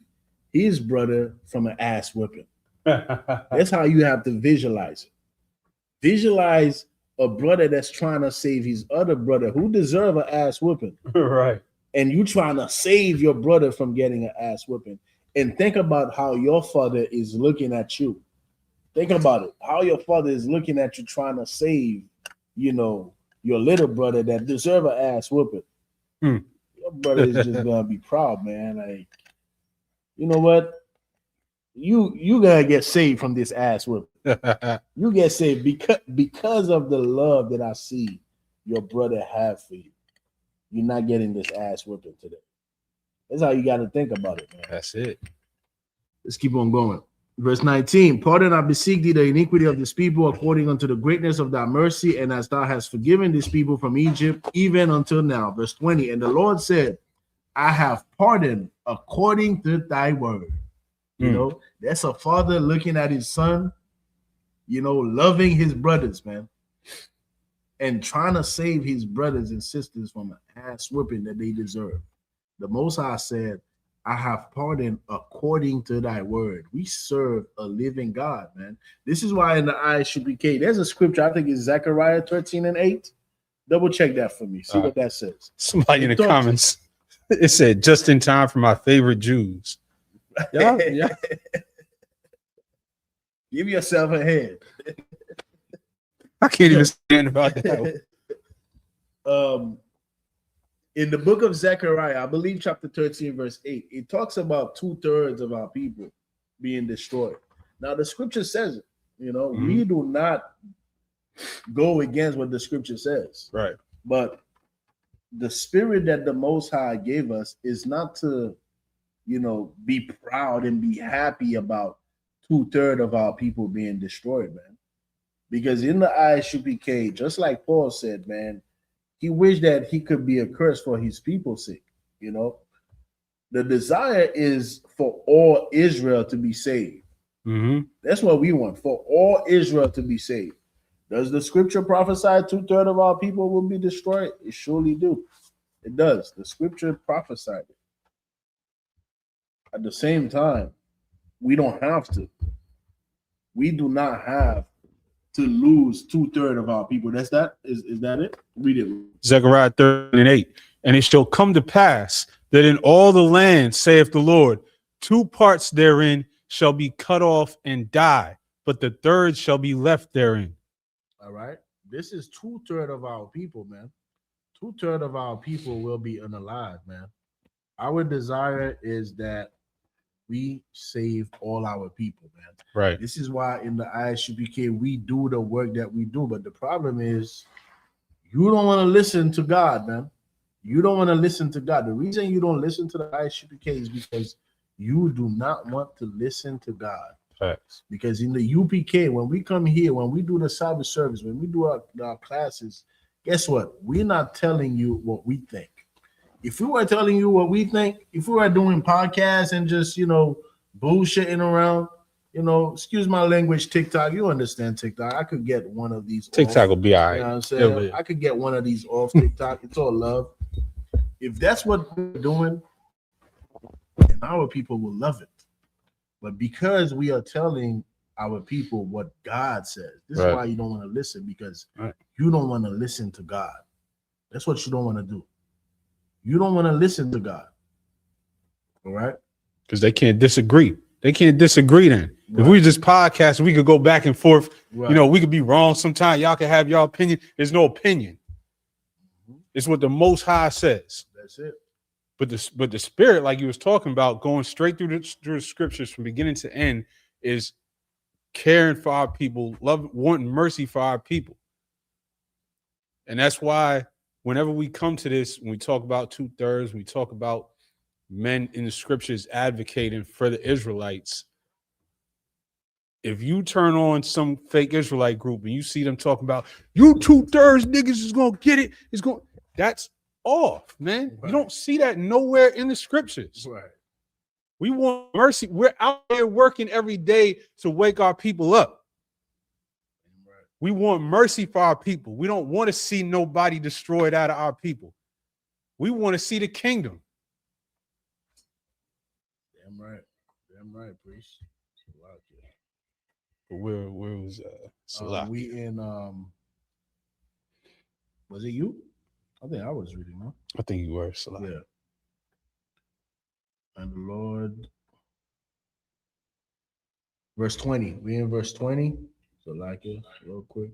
his brother from an ass whipping. That's how you have to visualize it. Visualize a brother that's trying to save his other brother who deserve an ass whooping. Right. And you trying to save your brother from getting an ass whooping. And think about how your father is looking at you. Think about it. How your father is looking at you trying to save, you know, your little brother that deserve an ass whooping. Your brother is just gonna be proud, man. Like, you know what? You gonna get saved from this ass whooping. You get saved because of the love that I see your brother have for you. You're not getting this ass whooping today. That's how you got to think about it, man. That's it. Let's keep on going. Verse 19, pardon, I beseech thee, the iniquity of this people according unto the greatness of thy mercy, and as thou hast forgiven this people from Egypt, even until now. Verse 20, and the Lord said, I have pardoned according to thy word. You know, that's a father looking at his son, you know, loving his brothers, man, and trying to save his brothers and sisters from an ass whipping that they deserve. The Most High said, I have pardoned according to thy word. We serve a living God, man. This is why in the Isupk, there's a scripture, I think it's Zechariah 13:8. Double check that for me. See what that says. Somebody in the comments, it said, just in time for my favorite Jews. Yeah. Give yourself a hand. I can't even stand about that. In the book of Zechariah, I believe chapter 13, verse 8, it talks about 2/3 of our people being destroyed. Now, the scripture says it, you know, we do not go against what the scripture says. Right. But the spirit that the Most High gave us is not to, you know, be proud and be happy about 2/3 of our people being destroyed, man. Because in the Isupk, just like Paul said, man, he wished that he could be a curse for his people's sake. You know, the desire is for all Israel to be saved. That's what we want, for all Israel to be saved. Does the scripture prophesy 2/3 of our people will be destroyed? It surely do. It does. The scripture prophesied it. At the same time, we don't have to. We do not have to lose 2/3 of our people. Is that it? Read it. Zechariah 13:8. And it shall come to pass that in all the land, saith the Lord, 2 parts therein shall be cut off and die, but the third shall be left therein. All right. This is 2/3 of our people, man. 2/3 of our people will be unalive, man. Our desire is that we save all our people, man. Right. This is why in the Isupk we do the work that we do. But the problem is You don't want to listen to God, man. You don't want to listen to God. The reason you don't listen to the Isupk is because you do not want to listen to God. Facts. Because in the UPK, when we come here, when we do the Sabbath service, when we do our classes, guess what? We're not telling you what we think. If we were telling you what we think, if we were doing podcasts and just, bullshitting around, excuse my language, TikTok, you understand TikTok. I could get one of these TikTok off. will be all right. You know what I'm saying? I could get one of these off TikTok. It's all love. If that's what we're doing, then our people will love it. But because we are telling our people what God says, this is why you don't want to listen, because you don't want to listen to God. That's what you don't want to do. You don't want to listen to God. All right? Because they can't disagree. They can't disagree then. If we just podcast, we could go back and forth. We could be wrong sometimes. Y'all can have your opinion. There's no opinion. It's what the Most High says. That's it. But the spirit, like you was talking about, going straight through the scriptures from beginning to end, is caring for our people, wanting mercy for our people. And that's why whenever we come to this, when we talk about 2/3, we talk about men in the scriptures advocating for the Israelites. If you turn on some fake Israelite group and you see them talking about you 2/3 niggas is gonna get it, that's off, man. You don't see that nowhere in the scriptures. We want mercy. We're out there working every day to wake our people up. We want mercy for our people. We don't want to see nobody destroyed out of our people. We want to see the kingdom. Damn right, priest. Where was Salah? We in was it you? I think I was reading, huh? I think you were Salah. Yeah. And the Lord, verse 20. We in verse 20. So like it real quick.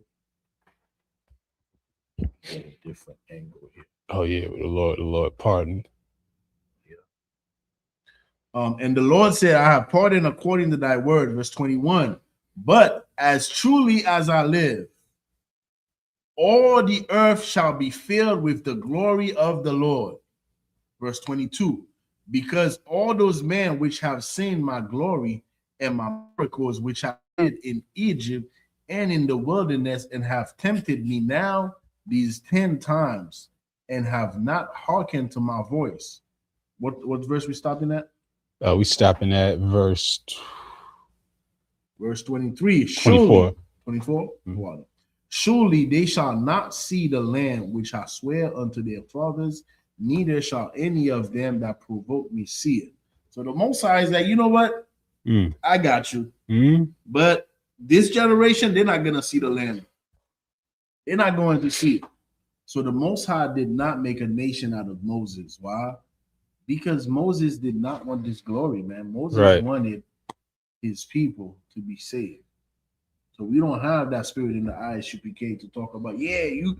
Get a different angle here. Oh yeah, the Lord pardoned. And the Lord said, I have pardoned according to thy word, verse 21. But as truly as I live, all the earth shall be filled with the glory of the Lord. Verse 22. Because all those men which have seen my glory and my miracles which I did in Egypt and in the wilderness, and have tempted me now these 10 times, and have not hearkened to my voice. What verse we stopping at? We stopping at verse 23. 24. 24. Surely they shall not see the land which I swear unto their fathers, neither shall any of them that provoke me see it. So the Most High is like, you know what? I got you. But this generation, they're not going to see the land. They're not going to see it. So the Most High did not make a nation out of Moses. Why? Because Moses did not want this glory, man. Moses wanted his people to be saved. So we don't have that spirit in the Isupk to talk about, you're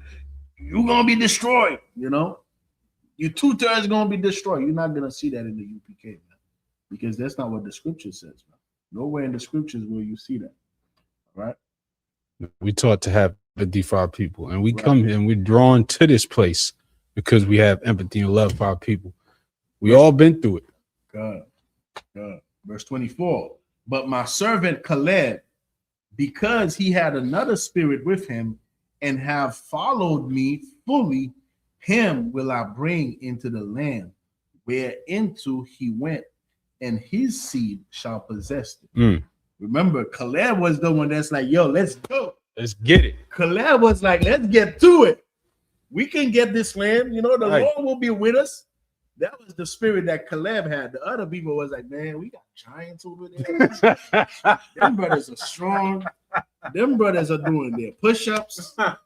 going to be destroyed, Your 2/3 going to be destroyed. You're not going to see that in the UPK, man. Because that's not what the scripture says, man. Nowhere in the scriptures will you see that. All right? We taught to have empathy for our people. And we come here and we're drawn to this place because we have empathy and love for our people. We all been through it. God. Verse 24. But my servant Caleb, because he had another spirit with him and have followed me fully, him will I bring into the land whereinto he went, and his seed shall possess it. Remember, Caleb was the one that's like, let's go. Let's get it. Caleb was like, let's get to it. We can get this land. The Lord will be with us. That was the spirit that Caleb had. The other people was like, man, we got giants over there. Them brothers are strong. Them brothers are doing their push-ups. Them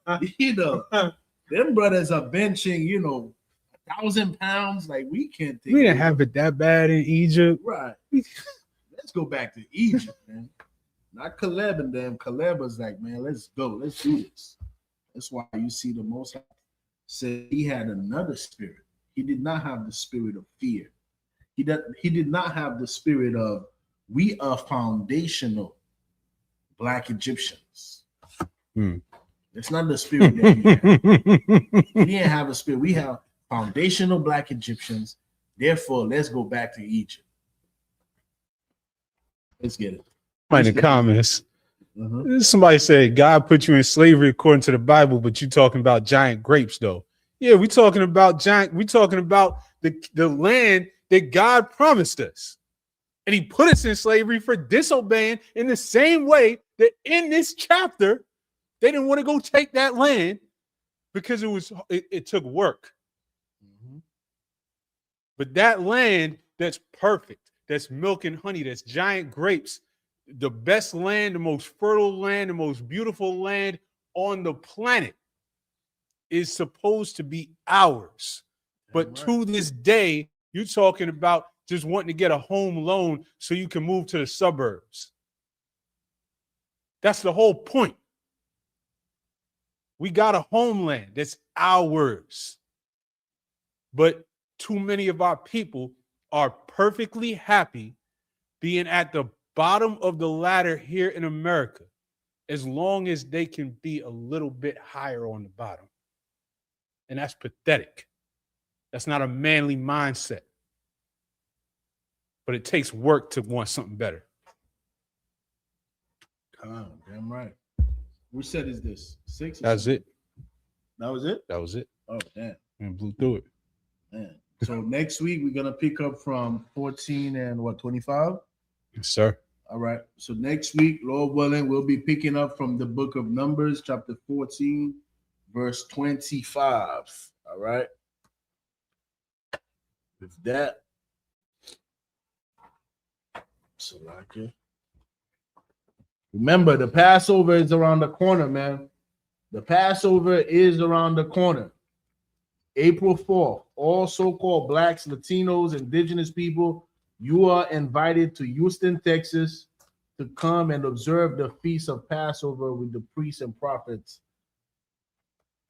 brothers are benching, 1,000 pounds. Like, we can't take We didn't have it that bad in Egypt. Right. Let's go back to Egypt, man. Not Caleb and them. Caleb was like, man, let's go. Let's do this. That's why you see the Most High said he had another spirit. He did not have the spirit of fear. He did not have the spirit of, we are foundational Black Egyptians. It's not the spirit that we have. We didn't have a spirit. We have foundational black Egyptians. Therefore, let's go back to Egypt. Let's get it. In the comments, somebody said God put you in slavery according to the Bible, but you talking about giant grapes, though. Yeah, we talking about the land that God promised us. And he put us in slavery for disobeying in the same way that in this chapter, they didn't want to go take that land because it took work. But that land that's perfect, that's milk and honey, that's giant grapes, the best land, the most fertile land, the most beautiful land on the planet is supposed to be ours. But to this day, you're talking about just wanting to get a home loan so you can move to the suburbs. That's the whole point. We got a homeland that's ours. But too many of our people are perfectly happy being at the bottom of the ladder here in America, as long as they can be a little bit higher on the bottom. And that's pathetic. That's not a manly mindset. But it takes work to want something better. Damn right. Which set is this? 6? That's it. That was it? That was it. Oh, damn. And blew through it. Man. So next week, we're going to pick up from 14 and 25? Yes, sir. All right. So next week, Lord willing, we'll be picking up from the book of Numbers, chapter 14, verse 25. All right. With that, so like it. Remember, the Passover is around the corner, man. The Passover is around the corner. April 4th, all so-called blacks, Latinos, indigenous people, you are invited to Houston, Texas to come and observe the Feast of Passover with the priests and prophets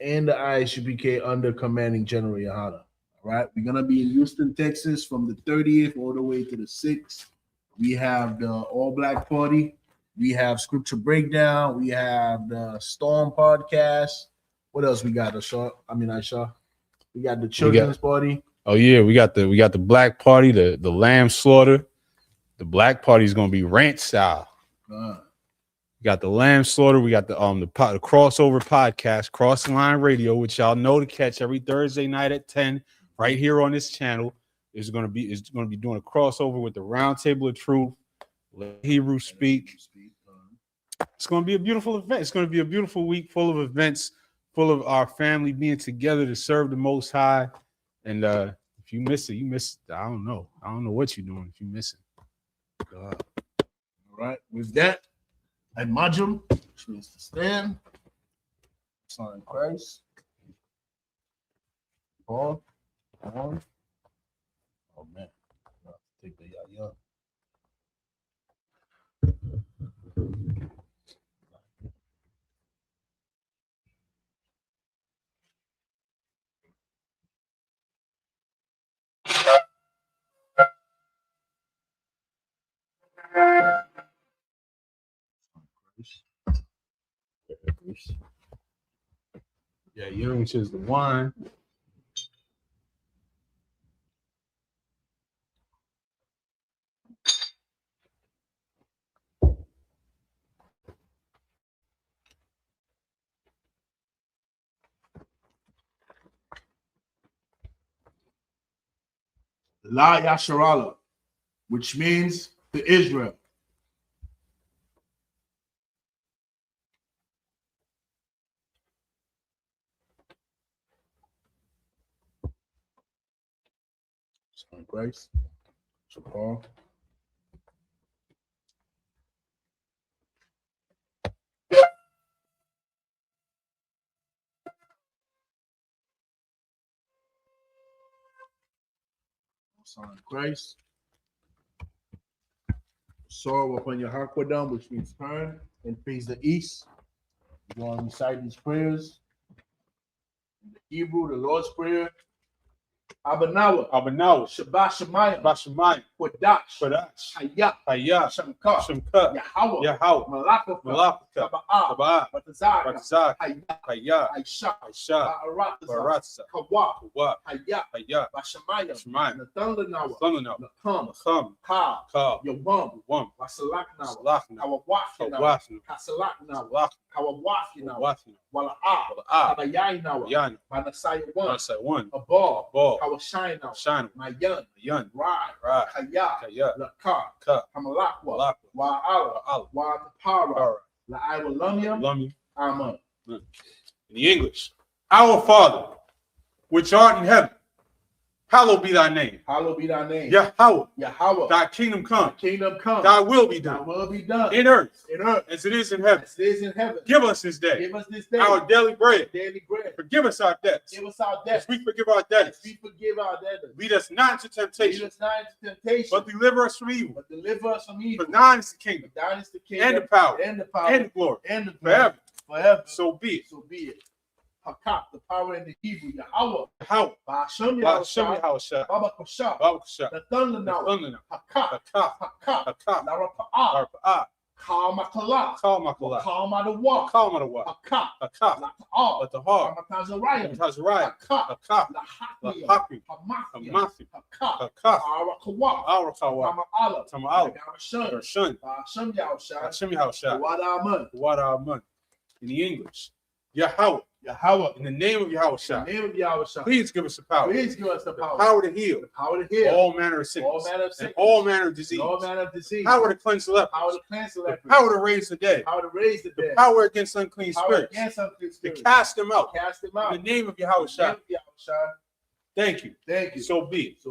and the Isupk under commanding General Yahada. All right, we're going to be in Houston, Texas from the 30th all the way to the 6th. We have the all-black party. We have scripture breakdown. We have the Storm podcast. What else we got, Aisha? We got the children's party. Oh yeah, we got the black party, the lamb slaughter. The black party is gonna be ranch style. We got the lamb slaughter. We got the crossover podcast, Crossing Line Radio, which y'all know to catch every Thursday night at 10 right here on this channel. It's gonna be doing a crossover with the Round Table of Truth. Let Hebrew speak. It's gonna be a beautiful event. It's gonna be a beautiful week full of events, full of our family being together to serve the Most High. And if you miss it, you miss it. I don't know what you're doing if you miss it. All right. With that, at Majum, which means to stand. Son in Christ. Paul. On. Oh man. Take the yah. Yeah, which is the wine. La Yasharala, which means to Israel. Son Christ. So Paul. Son Christ. Soar upon your Hakwadam, which means turn and face the east. You want to recite these prayers. In the Hebrew, the Lord's Prayer. Abanawa. Shabbat Shemayim. Quadash, Hayah, Shamka, Yahweh, Malakatha, Taba'ah, Batazak, Hayah, Aisha, Baratza, Kawa, Hayah, Shemayim, Nathanawa, Nakam, Ka, Yawam, Wasalakna, Kawafina, Kasalakna, Kawafina, Wala'ah, Kabayayna, Manasaya one, a ball, Kawashina, Mayan, Rai, Kaya, Lakar, Hamalakwa, Wa'ala, Wa'atapara, La'awalamya, Amen. In the English, our Father, which art in heaven, hallowed be thy name. Hallowed be thy name. Yahweh. Thy kingdom come. Thy will be done. In earth. As it is in heaven. Give us this day. Our daily bread. Forgive us our debts. As we forgive our debtors. Lead us not into temptation. But deliver us from evil. For thine is the kingdom. And the power. And the glory. Forever. So be it. Hakak, the power in the Hebrew, Yahweh, Ba'ashem Yahushua, Baba Kosha, the thunder now, Hakak, Larapa'ah, Kalmakala, Kalmadawa, Hakak, Let the heart, Tazariah, Hakak, Lahaki, Hamathi, Hakak, Arakawa, Tama'ala, Garashun, Ba'ashem Yahushua, Wadaman. In the English, Yahweh. In the name of Yahushua. Please give us the power. The power to heal. All manner of sickness. And all manner of disease. Power to cleanse the lepers. Power to raise the dead. The power against unclean spirits. To cast them out. In the name of Yahushua. Thank you. So be it.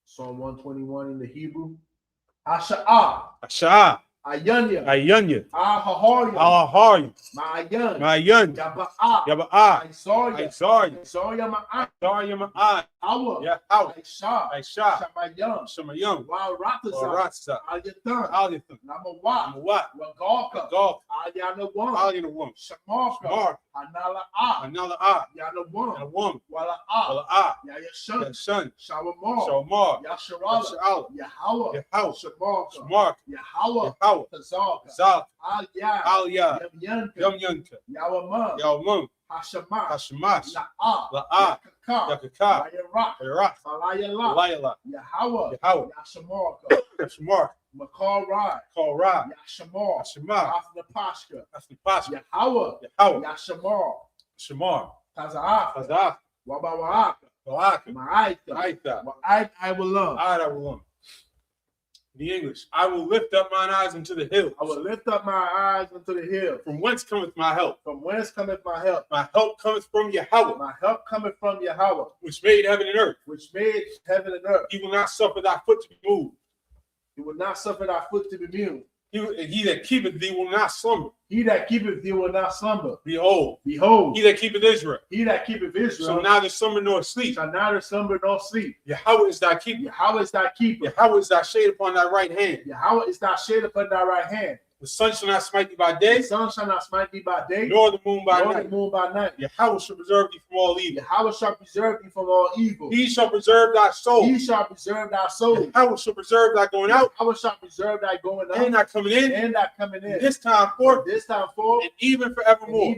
Psalm 121 in the Hebrew. Asha'ah. Ayanya. Ahaharya. Ma'ayan. Yaba'ah. Isarya. Aisha. Shamayam. Waratza. Aliyathan. Namawat. Wagalka. Aliyana. Shamar. Anala. Yanawam. Wala'ah. Yashan. Shawamar. Yasharala. Yahweh. Shamar. Yahweh. Tazak. Aliyah. Yamyanka. Yawamam. Hashemash. La'ah. Yakaka. Bayarak. Alayala. Yahweh. Yashamar. Call Ra. Yashamar. Afnapashka. Yahweh. Yashamar. Taza'af. Wabawa'ak. Ma'aita. I will love. The English, I will lift up mine eyes unto the hills. From whence cometh my help? My help cometh from Yahweh. Which made heaven and earth. He will not suffer thy foot to be moved. He that keepeth thee will not slumber. Behold. He that keepeth Israel. So neither slumber nor sleep. Yahweh is thy keeper. Yahweh is thy shade upon thy right hand. The sun shall not smite thee by day. Nor the moon by night. Yahweh shall preserve thee from all evil. He shall preserve thy soul. Yahweh shall preserve thy going out. And thy coming in. This time forth. And even forevermore.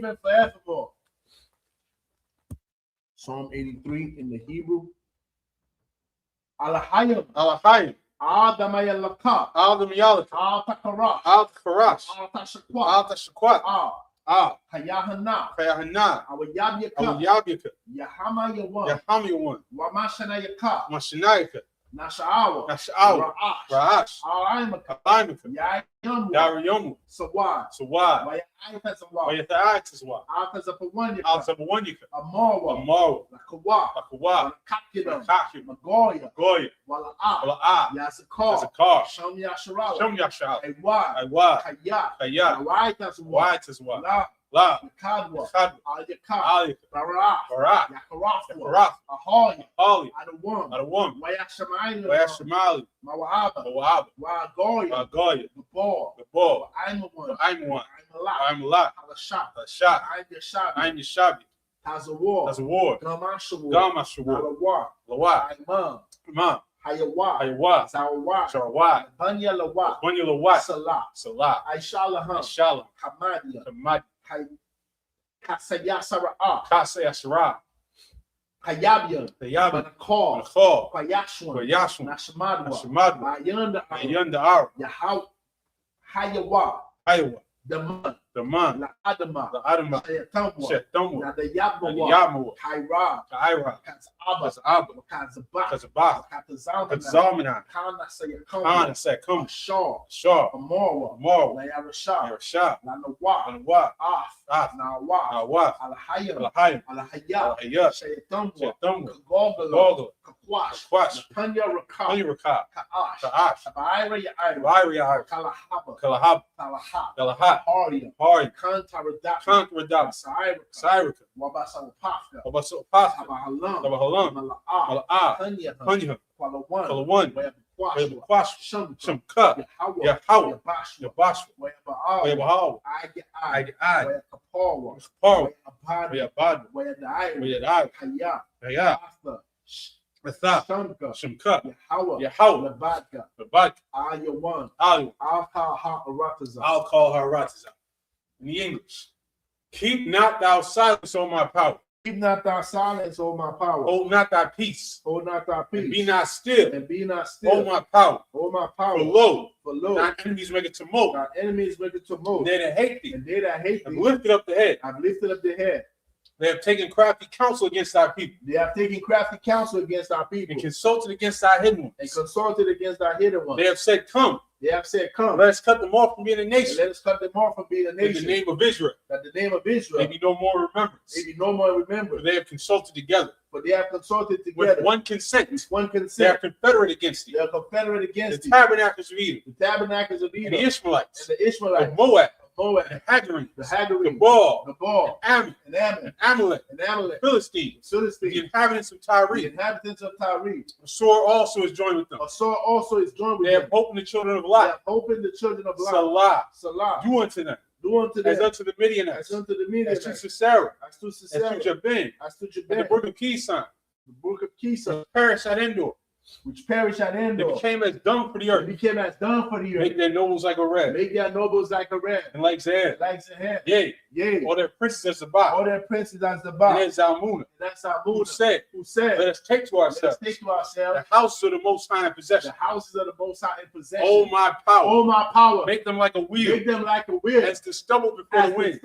Psalm 83 in the Hebrew. Alahayim. Adam Yalaka. Al-Takarash. Al-Tashakwat. Hayahana. Awayabyaka. Yahama Yahamu. Wamashana Yaka. Mashanayaka. Nasha'awa. Ra'ash. Alimaka. Yariyomu. Sawad. Wayata'atazwa. Al-Zabawanyaka. Amawa. Lakawa. Kakida. Magoya. Wala'ah. Yazakar. Shom Yasharala. Aywa. Kaya. Waitazwa. La. Kadwa. Aliyaka. Barak. Yakarafwa. Ahoya. Adawam. Wayashamali. Mawahaba. Wagoya. Gabor. I'm a lot. I'm Yashabi. Tazawar. Gamashawar. Lawat. Imam. Hayawa. Sarawat. Banya Lawat. Salah. Aishalaham. Hamadi. Kasayasara. Hayabia. Banakal. Payashwan. Nashamadwa. Ayanda. Hayawa. The man, the Adama, Shetamwa, the Yabmawa, Kaira, Kazabah, Kazamina, Kana Sekam, Shaw, Amora, Yarasha, Lanawa, Nawa, Alahaya, Shetamwa, Goggle, Kakwash, Panya Raka, Kaash, Kalahab, Harlem, Contaradap, Syrika, Wabasopafka, Harlem, Panya, Kuala Shumka, Yahweh, Yabashwa, I, Abad, Haya, Shumka, Yahweh, Labadka, Ayawan, I'll call her Rataza. In the English, keep not thou silence, O my power. Keep not thy silence, O my power. Hold not thy peace. Hold not thy peace. And be not still. And be not still. O my power. O my power. For lo, thine enemies make it tumult. Thine enemies make it tumult. And they that hate thee. And they that hate thee. Have lifted up the head. I've lifted up the head. They have taken crafty counsel against thy people. They have taken crafty counsel against our people. And consulted against thy hidden ones. And consulted against our hidden ones. They have said, come. They have said, come. Let us cut them off from being a nation. Let us cut them off from being a nation. In the name of Israel. That the name of Israel. Maybe no more remembrance. Maybe no more remembrance. For they have consulted together. But they have consulted together. With one consent. With one consent. They are confederate against thee. They are confederate against the tabernacles of Edom. The tabernacles of Edom. And the Ishmaelites. And the Ishmaelites. The Moab. The Hagarenes. The Baal. And Ammon. And Amalek. Philistines. The inhabitants of Tyre. A sword also is joined with them. They have hope in the children of Lot. Salah. Do unto them. As unto the Midianites. As to Sisera. As to Jabin. And the brook of Kison. Perish at Endor. Which perish at Endor. They became as dung for the earth. Make their nobles like a red. And like Zahar. Yea. All their princes as Sabbath. And then Zalmunna. Who said, let us take to ourselves the house of the Most High in possession. Oh my power. Make them like a wheel. As the stubble before the wind. As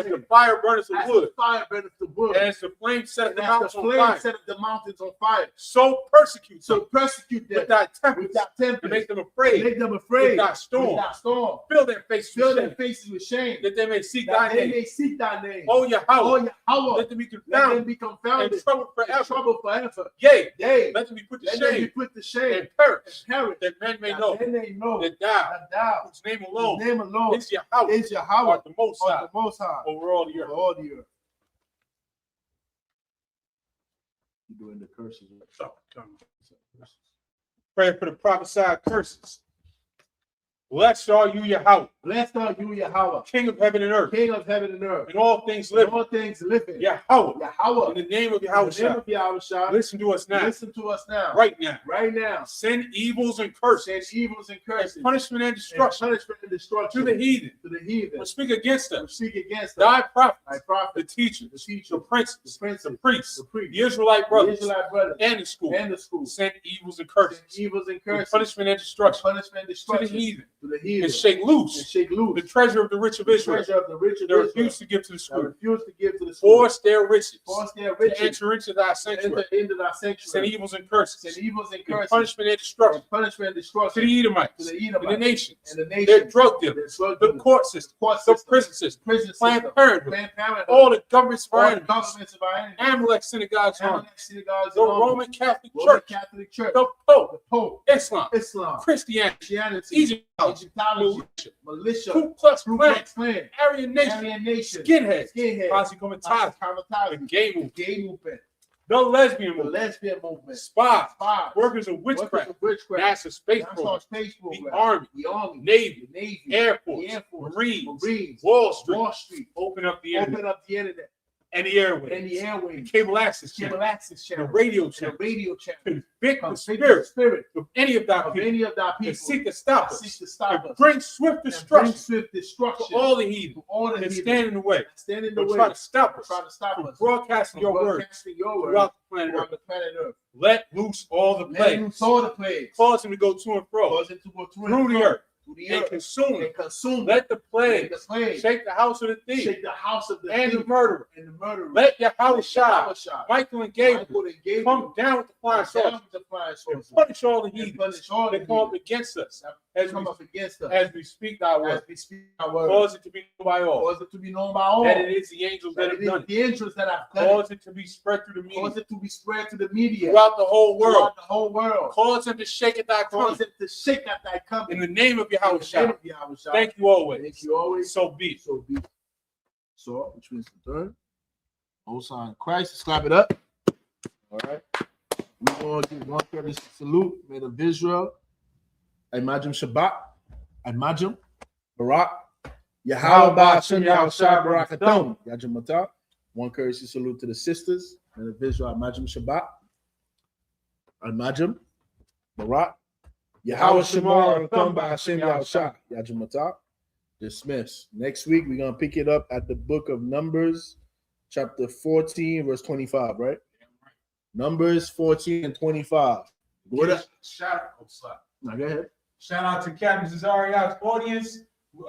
the fire burneth the wood. And as the flame set the mountains on fire. So persecute them with thy tempest, and make them afraid with thy storm. Fill their faces with shame, that they may seek thy name. Oh Yahweh, let them be confounded and troubled forever. Yea, let them be put to shame and perish, that men may know that thou, whose name alone is Yahweh, art the Most High over all the earth. You're doing the curses. Pray for the prophesied curses. Blessed are you, Yahweh. King of heaven and earth. And all things living. Yahweh. In the name of Yahweh. Listen to us now. Right now. Send evils and curses. And punishment and destruction. To the heathen. Who speak against us. Thy prophets. The teachers. The princes. The priests. The Israelite brothers. And the school. Send evils and curses. And punishment and destruction. To the heathen. And shake loose the treasure of the rich of Israel. They refuse to give to the school. Force their riches to enter into thy sanctuary. Send evils and curses. And punishment and destruction to the Edomites and the nations. Their drug dealers, the court system, the prison system, Planned Parenthood, all the governments of our enemies, Amalek synagogues, the Roman Catholic Church, the Pope, Islam, Christianity, Egyptology, militia, Ku Klux Klan, Aryan Nation, skinheads, Posse Comitatus, the gay movement, the lesbian movement, spies, workers of witchcraft, NASA Space Program, the Army, Navy, Air Force, Marines, Wall Street, open up the internet. and the airways, cable access channel, the radio channel, convict the spirit of any of thy people to seek to stop us, to bring swift destruction to all the heathen that stand in the way, to try to stop us from broadcasting your word throughout the planet Earth. Let loose all the plagues, cause him to go to and fro through the earth. And consume. Let the plagues shake the house of the thief and the murderer. Let Yahushua, Michael and Gabriel come down with the flying swords and punish all the heathen that come up against us as we speak thy word. Cause it to be known by all. That it is the angels that have done it. Cause it to be spread through the media. Throughout the whole world. Cause them to shake at thy coming. In the name of Yahushua. Thank you always. So be it. So, which means the third. Most High Christ. Let's clap it up. All right. We're going to give one courtesy salute. May the Israel. Imagine Shabbat. Imagine Barak. Yahweh Ba'ashem Yahushua Barakathon. Yajim Matah. One courtesy salute to the sisters. May the Israel. Imagine Shabbat. Imagine Barak. Yahweh Shemar come by Hashem Yahushua. Yajim Matah. Dismiss. Next week, we're going to pick it up at the book of Numbers, chapter 14, verse 25, right? Numbers 14 and 25. What up? Shout out. Now, go ahead. Shout out to Captain Cesaria's audience. We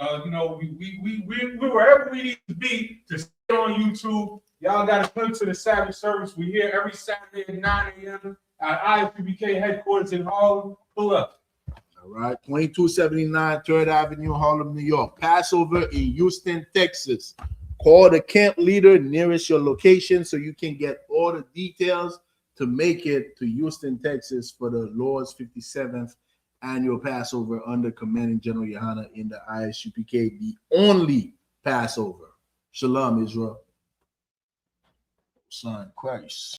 wherever we need to be to stay on YouTube. Y'all got to come to the Sabbath service. We here every Saturday at 9 a.m. at ISUPK headquarters in Harlem. Pull up. All right, 2279 3rd Avenue, Harlem, New York. Passover in Houston, Texas. Call the camp leader nearest your location so you can get all the details to make it to Houston, Texas for the Lord's 57th annual Passover under Commanding General Yohana in the ISUPK, the only Passover. Shalom, Israel. Son Christ.